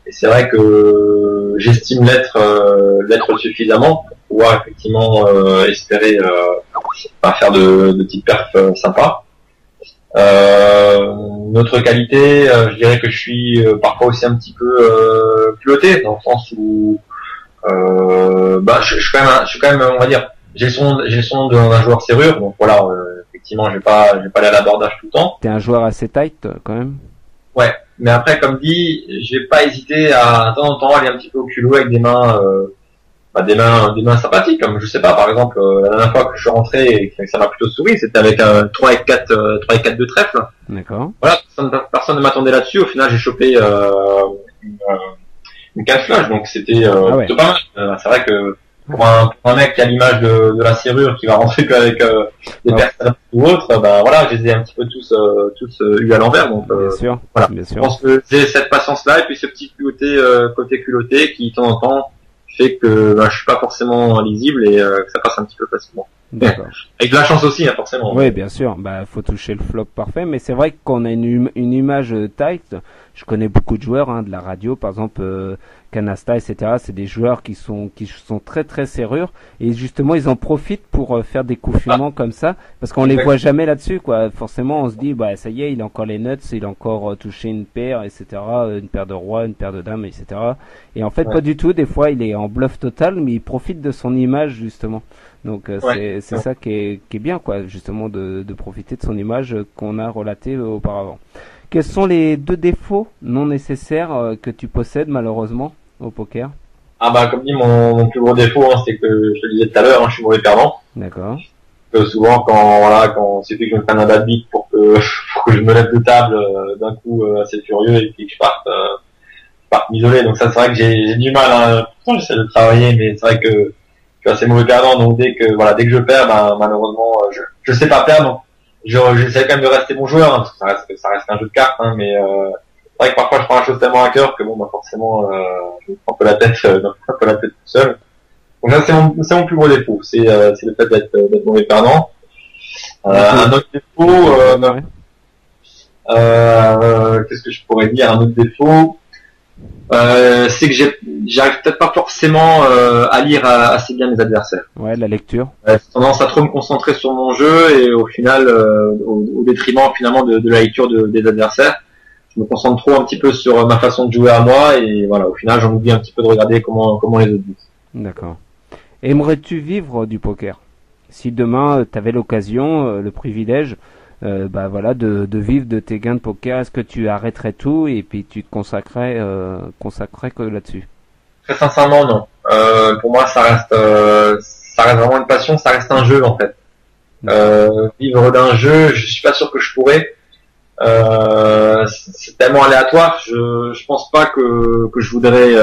Et c'est vrai que j'estime l'être suffisamment pour pouvoir effectivement espérer faire de petites perfs sympas. Une autre qualité, je dirais que je suis parfois aussi un petit peu culotté, dans le sens où je suis quand même, on va dire, j'ai le son d'un joueur serrure, donc voilà, effectivement, je vais pas aller à l'abordage tout le temps.
T'es un joueur assez tight quand même.
Ouais, mais après, comme dit, je vais pas hésiter à de temps en temps aller un petit peu au culot avec des mains sympathiques, comme je sais pas, par exemple, la dernière fois que je suis rentré et que ça m'a plutôt souri, c'était avec un 3 et 4 de trèfle.
D'accord.
Voilà, personne ne m'attendait là-dessus. Au final, j'ai chopé une 4 flush, donc c'était plutôt pas mal. C'est vrai que pour un mec qui a l'image de la serrure, qui va rentrer qu'avec des personnes ou autres, voilà, je les ai un petit peu tous eu à l'envers, donc
bien sûr,
voilà.
Bien sûr.
Je pense que j'ai cette patience-là et puis ce petit côté culotté qui de temps en temps fait que je suis pas forcément lisible et que ça passe un petit peu facilement.
D'accord.
Avec de la chance aussi, forcément.
Oui, bien sûr. Faut toucher le flop parfait, mais c'est vrai qu'on a une image tight. Je connais beaucoup de joueurs de la radio, par exemple Canasta, etc. C'est des joueurs qui sont très très serrures et justement ils en profitent pour faire des coups fumants comme ça, parce qu'on les voit jamais là-dessus, quoi. Forcément, on se dit ça y est, il a encore les nuts, il a encore touché une paire, etc. Une paire de rois, une paire de dames, etc. Et en fait, pas du tout. Des fois, il est en bluff total, mais il profite de son image justement. Donc c'est ça qui est bien, quoi, justement de profiter de son image qu'on a relatée auparavant. Quels sont les 2 défauts non nécessaires que tu possèdes malheureusement au poker?
Comme dit, mon plus gros défaut, c'est que je te le disais tout à l'heure, je suis mauvais perdant.
D'accord.
Souvent quand il suffit que je me prenne un bad beat pour que je me lève de table d'un coup assez furieux et puis que je parte m'isoler. Donc ça, c'est vrai que j'ai du mal. Pourtant, j'essaie de travailler, mais c'est vrai que je suis assez mauvais perdant. Donc dès que je perds, malheureusement, je sais pas perdre. Donc j'essaie quand même de rester bon joueur, parce que ça reste un jeu de cartes, mais c'est vrai que parfois je prends la chose tellement à cœur que forcément je me prends un peu la tête tout seul. Donc ça c'est mon plus gros défaut, c'est le fait d'être mauvais perdant. Un autre défaut, qu'est-ce que je pourrais dire, un autre défaut, c'est que j'arrive peut-être pas forcément à lire assez bien mes adversaires.
Ouais, la lecture.
J'ai tendance à trop me concentrer sur mon jeu et au final, au détriment finalement de la lecture des adversaires. Je me concentre trop un petit peu sur ma façon de jouer à moi et voilà, au final j'en oublie un petit peu de regarder comment les autres jouent.
D'accord. Aimerais-tu vivre du poker? Si demain tu avais l'occasion, le privilège, de vivre de tes gains de poker, est-ce que tu arrêterais tout et puis tu te consacrerais que là-dessus?
Très sincèrement, non. Pour moi, ça reste vraiment une passion, ça reste un jeu en fait. Vivre d'un jeu, je suis pas sûr que je pourrais. C'est tellement aléatoire. Je pense pas que je voudrais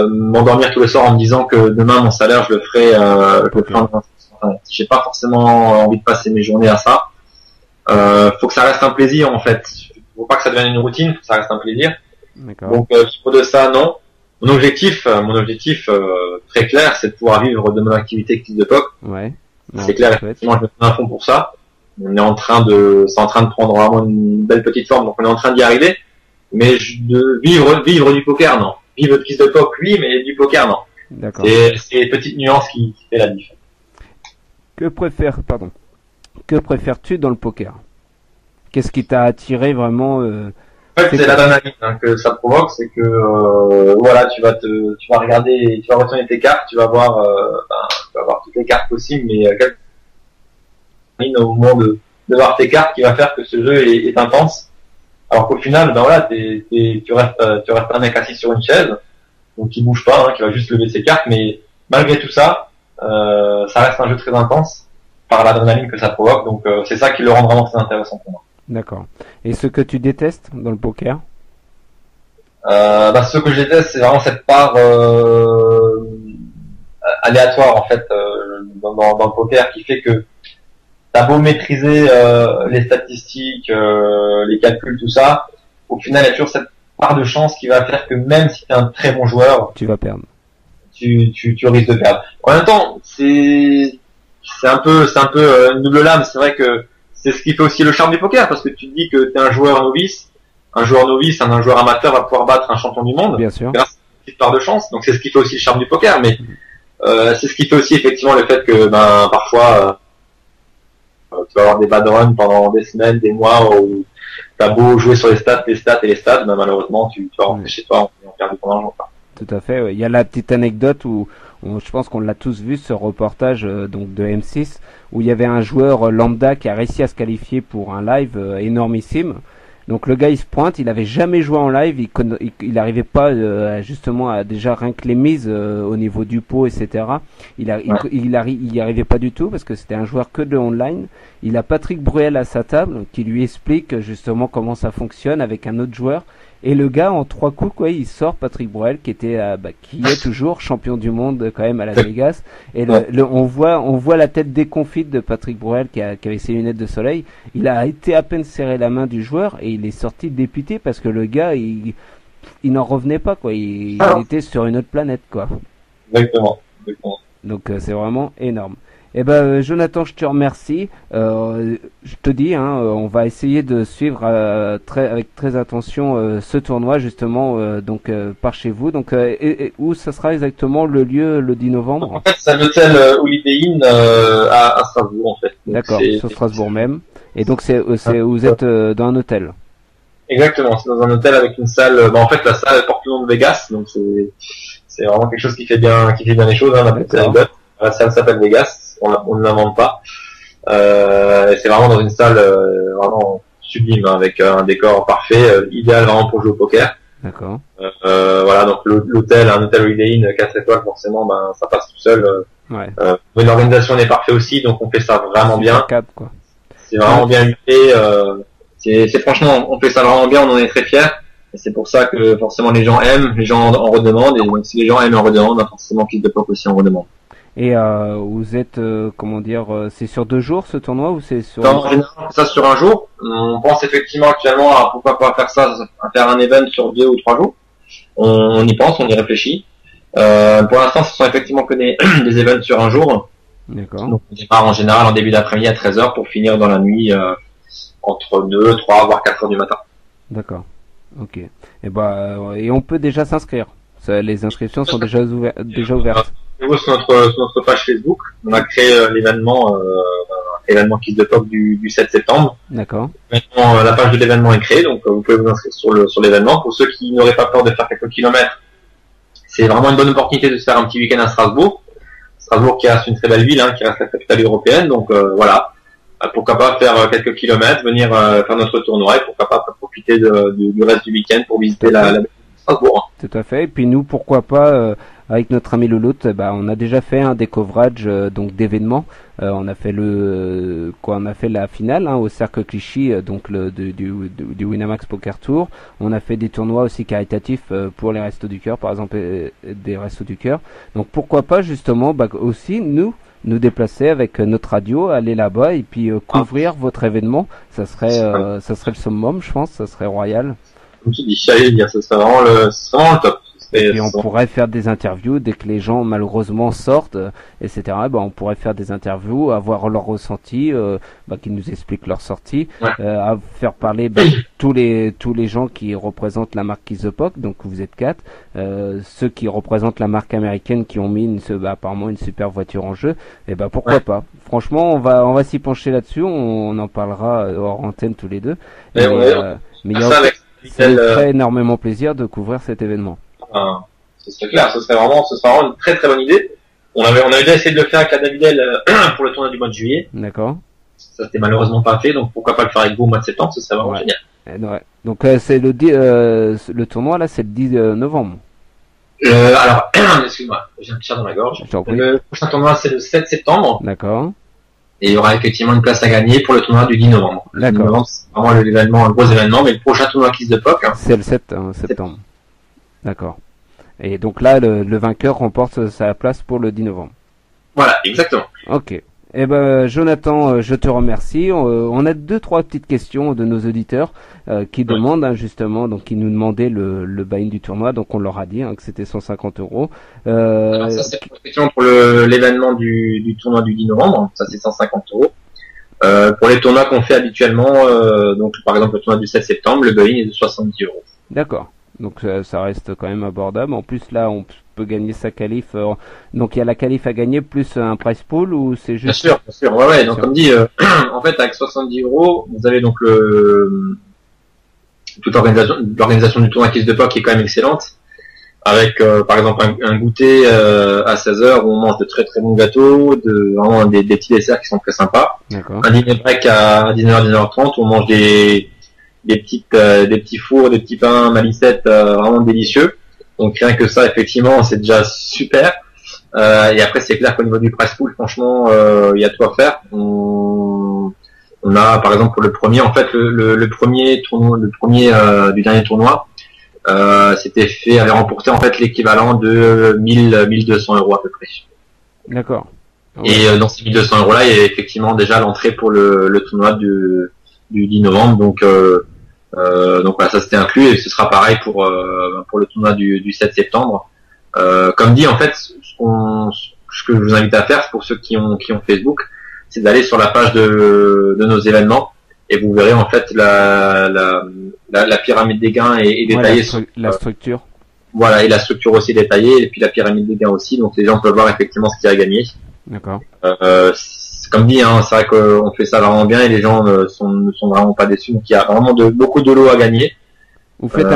m'endormir tous les soirs en me disant que demain mon salaire je le ferai j'ai pas forcément envie de passer mes journées à ça. Faut que ça reste un plaisir en fait. Faut pas que ça devienne une routine, faut que ça reste un plaisir.
D'accord.
Donc pour de ça, non. Mon objectif très clair, c'est de pouvoir vivre de mon activité de poker.
Ouais.
C'est clair, effectivement, je me mets à fond pour ça. C'est en train de prendre vraiment une belle petite forme, donc on est en train d'y arriver. Mais de vivre du poker, non. Vivre de piste de poker, oui, mais du poker, non.
D'accord.
C'est les petites nuances qui fait la différence.
Que préfères-tu dans le poker? Qu'est-ce qui t'a attiré vraiment
En fait, c'est l'adrénaline que ça provoque, c'est que voilà, tu vas regarder, tu vas retourner tes cartes, tu vas voir toutes les cartes possibles, mais au moment de voir tes cartes qui va faire que ce jeu est intense. Alors qu'au final, ben voilà, tu restes un mec assis sur une chaise, donc qui bouge pas, qui va juste lever ses cartes, mais malgré tout ça, ça reste un jeu très intense par l'adrénaline que ça provoque, donc c'est ça qui le rend vraiment très intéressant pour moi.
D'accord. Et ce que tu détestes dans le poker?
Ce que je déteste, c'est vraiment cette part aléatoire en fait dans le poker qui fait que t'as beau maîtriser les statistiques, les calculs, tout ça, au final il y a toujours cette part de chance qui va faire que même si t'es un très bon joueur,
tu vas perdre.
Tu risques de perdre. En même temps, c'est un peu une double lame. C'est vrai que c'est ce qui fait aussi le charme du poker, parce que tu te dis que t'es un joueur novice, un joueur amateur va pouvoir battre un champion du monde.
Bien sûr.
Grâce à une petite part de chance. Donc c'est ce qui fait aussi le charme du poker, mais c'est ce qui fait aussi effectivement le fait que parfois tu vas avoir des bad runs pendant des semaines, des mois où t'as beau jouer sur les stats, malheureusement tu vas rentrer chez toi en perdant ton argent.
Tout à fait. Ouais. Il y a la petite anecdote où je pense qu'on l'a tous vu, ce reportage donc de M6, où il y avait un joueur lambda qui a réussi à se qualifier pour un live énormissime. Donc le gars il se pointe, il avait jamais joué en live, il arrivait pas justement à déjà rien que les mises au niveau du pot, etc. Il y arrivait pas du tout parce que c'était un joueur que de online. Il a Patrick Bruel à sa table qui lui explique justement comment ça fonctionne avec un autre joueur. Et le gars en 3 coups il sort Patrick Bruel qui est toujours champion du monde quand même à Las Vegas. Et on voit la tête déconfite de Patrick Bruel qui avait ses lunettes de soleil. Il a été à peine serré la main du joueur et il est sorti député parce que le gars il n'en revenait pas il était sur une autre planète quoi.
Exactement.
Donc c'est vraiment énorme. Eh ben Jonathan, je te remercie. Je te dis, on va essayer de suivre avec très attention ce tournoi justement par chez vous. Donc et où ça sera exactement le lieu le 10 novembre?
En fait, c'est à l'hôtel Holiday Inn à Strasbourg en fait.
D'accord, sur Strasbourg même. Et donc vous êtes dans un hôtel.
Exactement, c'est dans un hôtel avec une salle. En fait, la salle porte le nom de Vegas, donc c'est vraiment quelque chose qui fait bien les choses. La salle s'appelle Vegas. On ne l'invente pas. C'est vraiment dans une salle vraiment sublime avec un décor parfait, idéal vraiment pour jouer au poker.
D'accord.
Voilà, donc l'hôtel, un hôtel Holiday Inn 4 étoiles, forcément, ça passe tout seul.
Ouais.
L'organisation est parfaite aussi, donc on fait ça vraiment bien.
Quoi.
C'est vraiment bien fait. C'est franchement, on fait ça vraiment bien, on en est très fiers. Et c'est pour ça que forcément les gens aiment, les gens en redemandent, et donc si les gens aiment en redemandent, forcément Fils de Poc aussi en redemande.
Et vous êtes, c'est sur 2 jours ce tournoi ou c'est sur...
En général, ça sur un jour. On pense effectivement actuellement à pourquoi pas faire ça, à faire un event sur 2 ou 3 jours. On y pense, on y réfléchit. Pour l'instant, ce sont effectivement que des events sur un jour.
D'accord.
Donc on démarre en général en début d'après-midi à 13h pour finir dans la nuit entre 2, 3, voire 4h du matin.
D'accord. Ok. Et on peut déjà s'inscrire. Les inscriptions sont déjà ouvertes.
Sur notre page Facebook, on a créé l'événement Fils de Poc du 7 septembre.
D'accord.
Maintenant, la page de l'événement est créée, donc vous pouvez vous inscrire sur l'événement. Pour ceux qui n'auraient pas peur de faire quelques kilomètres, c'est vraiment une bonne opportunité de se faire un petit week-end à Strasbourg. Strasbourg qui reste une très belle ville, qui reste la capitale européenne, donc voilà. Pourquoi pas faire quelques kilomètres, venir faire notre tournoi et pourquoi pas profiter du reste du week-end pour visiter la Strasbourg.
Tout à fait. Et puis nous, pourquoi pas avec notre ami Louloute, on a déjà fait un découvrage d'événements. On a fait la finale au Cercle Clichy, du Winamax Poker Tour. On a fait des tournois aussi caritatifs pour les Restos du Cœur, par exemple, des Restos du Cœur. Donc pourquoi pas justement aussi nous déplacer avec notre radio, aller là-bas et puis couvrir votre événement. Ça serait le summum, je pense, ça serait royal.
Comme tu dis, ça serait vraiment le top.
Et puis on pourrait faire des interviews dès que les gens malheureusement sortent, etc. On pourrait faire des interviews, avoir leur ressenti, qu'ils nous expliquent leur sortie, à faire parler tous les gens qui représentent la marque Fils de Poc, donc vous êtes 4, ceux qui représentent la marque américaine qui ont mis apparemment une super voiture en jeu, et pourquoi pas. Franchement, on va s'y pencher là-dessus, on en parlera hors antenne tous les deux.
Mais avec
ça me ferait énormément plaisir de couvrir cet événement.
Ce serait clair, ce sera vraiment une très très bonne idée. On avait déjà essayé de le faire avec Davidel pour le tournoi du mois de juillet.
D'accord.
Ça s'était malheureusement pas fait, donc pourquoi pas le faire avec vous au mois de septembre, ce serait vraiment génial.
Ouais. Donc c'est le tournoi là, c'est le 10 novembre.
Alors, excuse-moi, j'ai un petit chat dans la gorge. Le prochain tournoi c'est le 7 septembre.
D'accord.
Et il y aura effectivement une place à gagner pour le tournoi du 10 novembre.
D'accord. Le 10
novembre, c'est vraiment un gros événement, mais le prochain tournoi Kiss the Puck.
C'est le 7 septembre. D'accord. Et donc là, le vainqueur remporte sa place pour le 10 novembre.
Voilà, exactement.
Ok. Eh ben, Jonathan, je te remercie. On a 2-3 petites questions de nos auditeurs qui demandent justement, donc qui nous demandaient le buy-in du tournoi. Donc on leur a dit que c'était 150 €.
Alors ça c'est effectivement pour l'événement du tournoi du 10 novembre. Ça c'est 150 €. Pour les tournois qu'on fait habituellement, donc par exemple le tournoi du 7 septembre, le buy-in est de 70 €.
D'accord. Donc ça reste quand même abordable. En plus là, on peut gagner sa qualif. Donc il y a la qualif à gagner plus un prize pool ou c'est juste...
Bien sûr. Ouais. Donc comme dit, en fait avec 70 €, vous avez donc toute l'organisation du tournoi Kiss the Puck qui est quand même excellente. Avec par exemple un goûter à 16 h où on mange de très très bons gâteaux, vraiment des petits desserts qui sont très sympas.
D'accord.
Un dîner break à 19h-19h30 où on mange des petits fours, des petits pains malicettes vraiment délicieux. Donc rien que ça, effectivement, c'est déjà super. Et après, c'est clair qu'au niveau du prize pool, franchement, il y a de quoi faire. On a, par exemple, pour le premier, en fait, le premier tournoi, du dernier tournoi, avait remporté en fait l'équivalent de 1200 € à peu près.
D'accord.
Ouais. Et dans ces 1200 € là, il y a effectivement déjà l'entrée pour le tournoi du 10 novembre. Donc voilà, ça c'était inclus et ce sera pareil pour le tournoi du 7 septembre. Comme dit, en fait, ce que je vous invite à faire pour ceux qui ont Facebook, c'est d'aller sur la page de nos événements et vous verrez en fait la pyramide des gains est détaillée.
La structure.
Voilà, et la structure aussi détaillée et puis la pyramide des gains aussi. Donc les gens peuvent voir effectivement ce qu'il y a à gagner.
D'accord.
Comme dit, c'est vrai qu'on fait ça vraiment bien et les gens ne sont vraiment pas déçus. Donc il y a vraiment beaucoup de lots à gagner.
Vous faites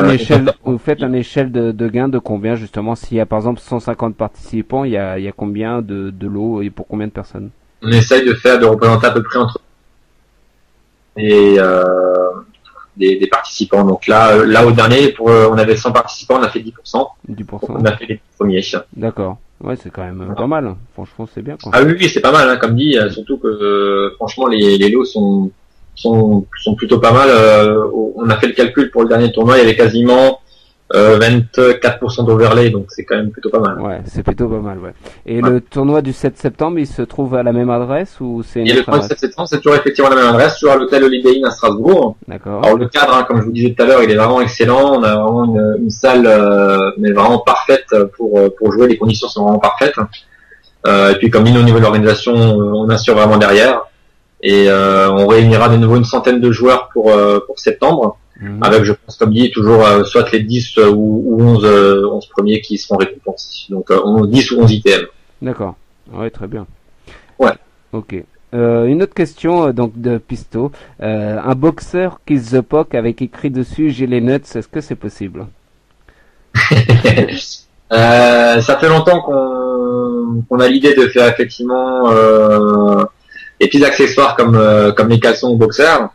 une échelle de gains de combien justement? S'il y a par exemple 150 participants, il y a combien de lots et pour combien de personnes?
On essaye de représenter à peu près entre des participants. Donc là au dernier, on avait 100 participants, on a fait 10%. 10%. On a fait les premiers.
D'accord. Ouais, c'est quand même pas mal. Franchement, c'est bien.
Ah oui, c'est pas mal, comme dit. Surtout que franchement, les lots sont plutôt pas mal. On a fait le calcul pour le dernier tournoi, il y avait quasiment 24% d'overlay, donc c'est quand même plutôt pas mal.
Ouais, c'est plutôt pas mal, ouais. Et le tournoi du 7 septembre, il se trouve à la même adresse ou c'est
le tournoi du 7 septembre, c'est toujours effectivement à la même adresse, toujours à l'hôtel Holiday Inn à Strasbourg.
D'accord.
Alors le cadre, comme je vous disais tout à l'heure, il est vraiment excellent. On a vraiment une salle mais vraiment parfaite pour jouer. Les conditions sont vraiment parfaites. Et puis comme dit, au niveau de l'organisation, on assure vraiment derrière. Et on réunira de nouveau une centaine de joueurs pour septembre. Avec, je pense, comme dit, toujours soit les 10 ou 11 premiers qui seront récompensés. Donc 10 ou 11 ITM.
D'accord. Ouais, très bien.
Ouais.
Ok. Une autre question donc de Pisto. Un boxeur Kiss the Puck avec écrit dessus j'ai les nuts, est-ce que c'est possible?
Ça fait longtemps qu'on a l'idée de faire effectivement des petits accessoires comme les caleçons au boxeur.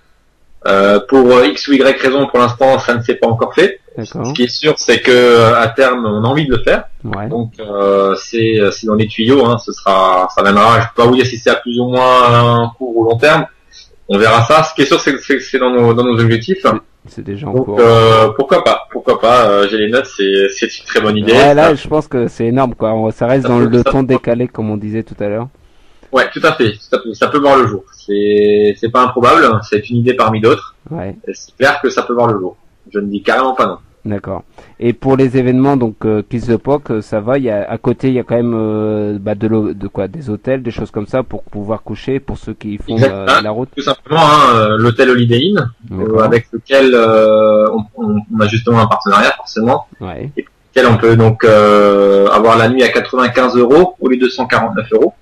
Pour X ou Y raison, pour l'instant, ça ne s'est pas encore fait.
D'accord.
Ce qui est sûr, c'est que à terme, on a envie de le faire.
Ouais.
Donc, c'est dans les tuyaux. Ça viendra. Je peux pas vous dire si c'est à plus ou moins un court ou long terme. On verra ça. Ce qui est sûr, c'est que c'est dans nos objectifs.
C'est déjà en
cours. Pourquoi pas. J'ai les notes. C'est une très bonne idée.
Ouais, là, je pense que c'est énorme, quoi. Ça reste dans le temps décalé, comme on disait tout à l'heure.
Ouais, tout à fait. Ça peut voir le jour. C'est pas improbable. C'est une idée parmi d'autres.
Ouais.
C'est clair que ça peut voir le jour. Je ne dis carrément pas non.
D'accord. Et pour les événements, donc Kiss the Puck, ça va. À côté, il y a quand même des hôtels, des choses comme ça pour pouvoir coucher pour ceux qui font la route.
Tout simplement, l'hôtel Holiday Inn, avec lequel on a justement un partenariat forcément.
Ouais.
Et pour lequel on peut donc avoir la nuit à 95 € au lieu de 149 €.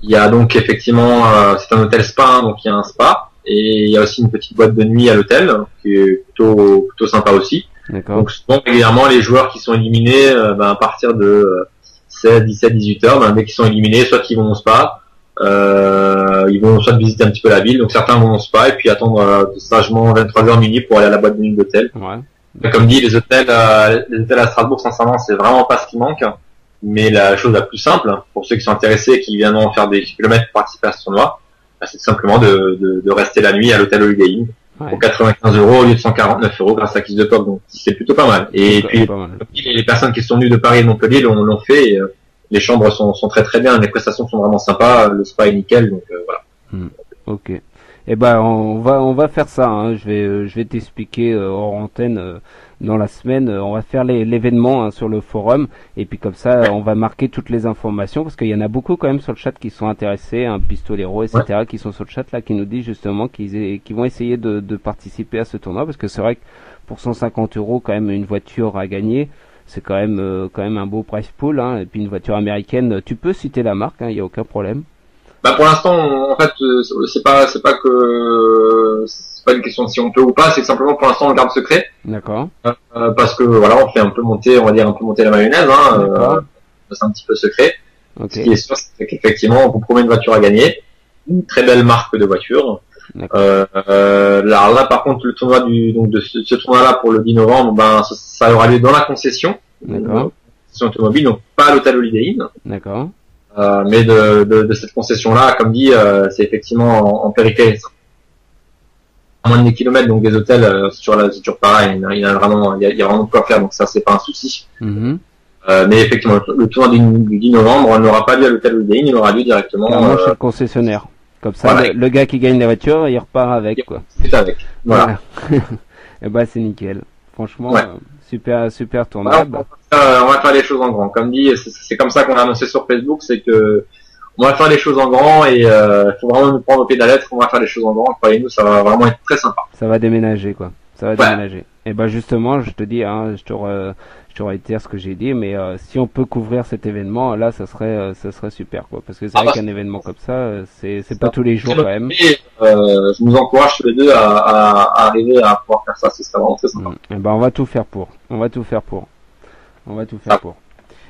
Il y a donc effectivement, c'est un hôtel spa, donc il y a un spa. et il y a aussi une petite boîte de nuit à l'hôtel qui est plutôt sympa aussi.
D'accord.
Donc souvent régulièrement les joueurs qui sont éliminés à partir de 16, 17, 18 heures, dès qu'ils sont éliminés, soit qu'ils vont au spa, ils vont soit visiter un petit peu la ville, donc certains vont au spa et puis attendre sagement 23h minuit pour aller à la boîte de nuit de l'hôtel.
Ouais.
Comme dit, les hôtels à Strasbourg, sincèrement, c'est vraiment pas ce qui manque. Mais la chose la plus simple, pour ceux qui sont intéressés et qui viendront faire des kilomètres pour participer à ce tournoi, c'est tout simplement de rester la nuit à l'hôtel Holiday Inn pour 95 € au lieu de 149 € grâce à Kiss de Pop. Donc c'est plutôt pas mal. Et puis les personnes qui sont venues de Paris et de Montpellier l'ont fait. Et, les chambres sont très très bien, les prestations sont vraiment sympas, le spa est nickel. Donc voilà.
Ok. Eh ben on va faire ça. Hein. Je vais t'expliquer hors antenne. Dans la semaine, on va faire l'événement sur le forum et puis comme ça, on va marquer toutes les informations parce qu'il y en a beaucoup quand même sur le chat qui sont intéressés, Pistolero, etc., qui sont sur le chat là, qui nous disent justement qu'ils vont essayer de participer à ce tournoi parce que c'est vrai que pour 150 € quand même une voiture à gagner, c'est quand même un beau prize pool, hein, et puis une voiture américaine. Tu peux citer la marque, il y a aucun problème.
Pour l'instant, en fait, c'est pas une question de si on peut ou pas, c'est que simplement pour l'instant on le garde secret.
D'accord.
Parce que voilà, on fait un peu monter la mayonnaise, c'est un petit peu secret.
Okay.
Ce qui est sûr, c'est qu'effectivement, on vous promet une voiture à gagner, une très belle marque de voiture. Là, par contre, le tournoi de ce tournoi-là pour le 10 novembre, ça aura lieu dans la concession.
D'accord.
Concession automobile, donc pas à l'hôtel Holiday Inn.
D'accord.
Mais de cette concession-là, comme dit, c'est effectivement en périphérie. À moins de 10 kilomètres, donc des hôtels, c'est toujours pareil, il y a vraiment de quoi faire, donc ça c'est pas un souci. Mais effectivement, le tournoi du 10 novembre, on n'aura pas lieu à l'hôtel Holiday Inn, il aura lieu directement
chez le concessionnaire. Comme ça, voilà. le gars qui gagne la voiture, il repart avec, quoi.
C'est avec. Voilà.
Et c'est nickel. Franchement, super tournoi.
On va faire les choses en grand. Comme dit, c'est comme ça qu'on a annoncé sur Facebook, c'est que on va faire les choses en grand et faut vraiment nous prendre au pied de la lettre. On va faire les choses en grand. Croyez-nous, ça va vraiment être très sympa.
Ça va déménager, quoi. Ça va déménager. Et justement, je te dis, je te réitère ce que j'ai dit, mais si on peut couvrir cet événement, là, ça serait super, quoi. Parce que c'est vrai qu'un événement comme ça, c'est pas tous les jours quand même.
Je nous encourage tous les deux à arriver à pouvoir faire ça. Ce serait vraiment très sympa.
Et on va tout faire pour.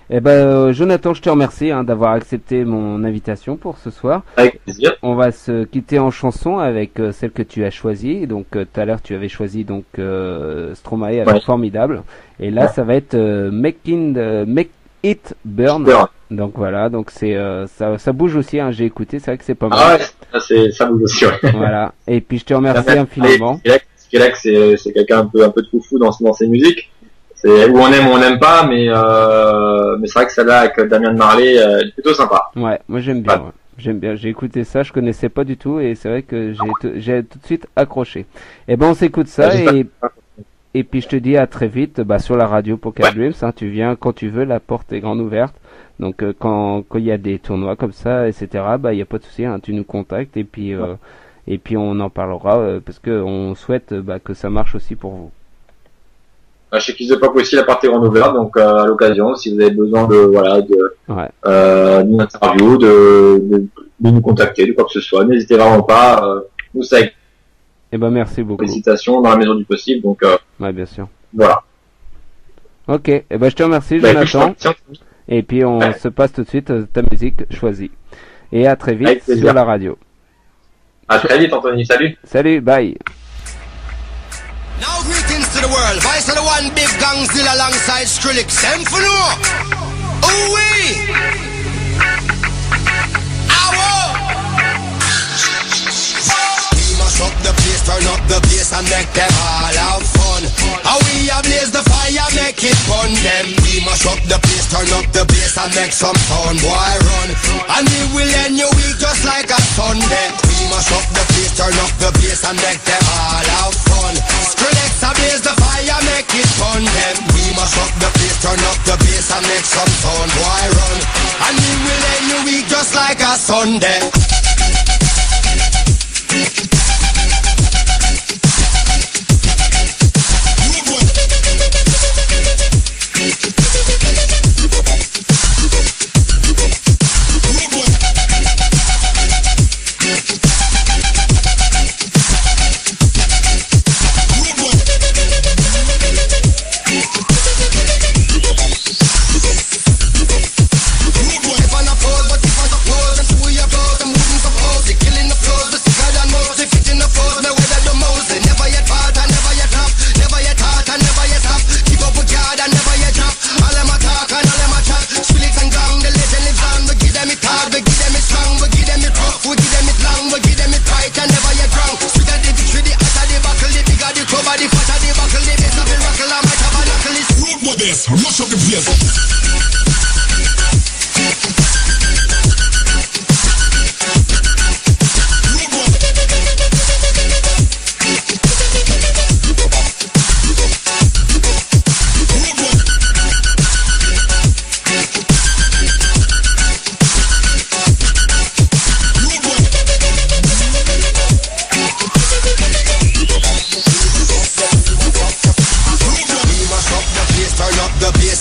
Jonathan, je te remercie d'avoir accepté mon invitation pour ce soir.
Avec plaisir.
On va se quitter en chanson avec celle que tu as choisie. Donc tout à l'heure tu avais choisi Stromae avec Formidable. Et là ça va être Make It Burn. Donc voilà, donc c'est ça bouge aussi. J'ai écouté, c'est vrai que c'est pas mal.
Ça bouge aussi. Ouais.
Voilà. Et puis je te remercie infiniment.
C'est quelqu'un un peu de foufou dans ses musiques. C'est où on aime ou on n'aime pas, mais c'est vrai que celle-là avec Damien de Marley est plutôt sympa.
Ouais, moi j'aime bien. Ouais. J'aime bien. J'ai écouté ça, je connaissais pas du tout et c'est vrai que j'ai tout de suite accroché. On s'écoute ça et puis je te dis à très vite sur la radio Poker Dreams. Tu viens quand tu veux, la porte est grande ouverte. Donc quand il y a des tournois comme ça, etc. Il y a pas de souci. Tu nous contactes et puis on en parlera parce que on souhaite que ça marche aussi pour vous.
Chez Kiss de Pop aussi, la partie grande ouverte, donc à l'occasion, si vous avez besoin d'une interview, de nous contacter, de quoi que ce soit, n'hésitez vraiment pas. Nous, ça
merci beaucoup.
Félicitations dans la mesure du possible, donc.
Bien sûr.
Voilà.
Ok, je te remercie, Jonathan. Et puis on se passe tout de suite ta musique choisie. Et à très vite sur la radio.
À très vite, Anthony. Salut.
Salut, bye.
Now greetings to the world, voice of the one big gang still alongside Skrillex. Them for no. Ooh-wee. Mash up the place, turn up the bass and make them all have fun. How we ablaze the fire, make it fun. Them we mash up the place, turn up the bass and make some sound. Boy run, and we will end your week just like a Sunday. We mash up the place, turn up the bass and make them all have fun. Skrillex ablaze the fire, make it fun. Them we mash up the place, turn up the bass and make some sound. Boy run, and we will end your week just like a Sunday. bass, mash up the place.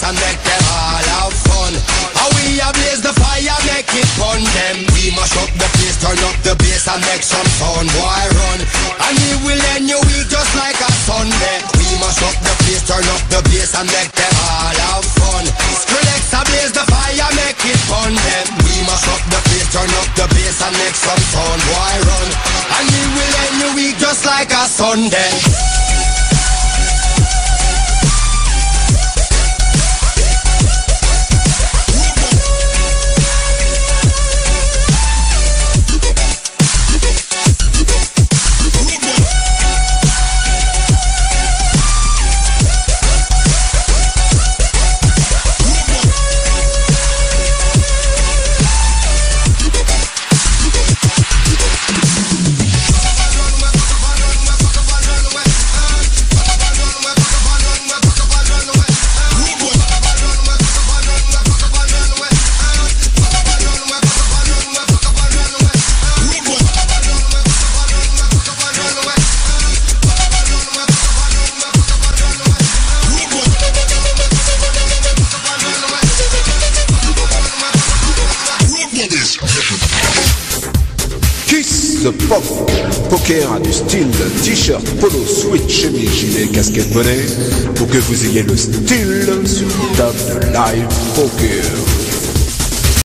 And make them all have fun. How we ablaze the fire, make it fun them. We mash up the place, turn up the bass and make some sound, boy run. And we will end your week just like a Sunday. We mash up the place, turn up the bass and make them all have fun. Skrillex ablaze the fire, make it fun them. We mash up the place, turn up the bass and make some sound, boy run. And we will end your week just like a Sunday.
The Pop. Poker a du style, t-shirt, polo, switch, chemise, gilet, casquette, bonnet, pour que vous ayez le style sur une table de live poker.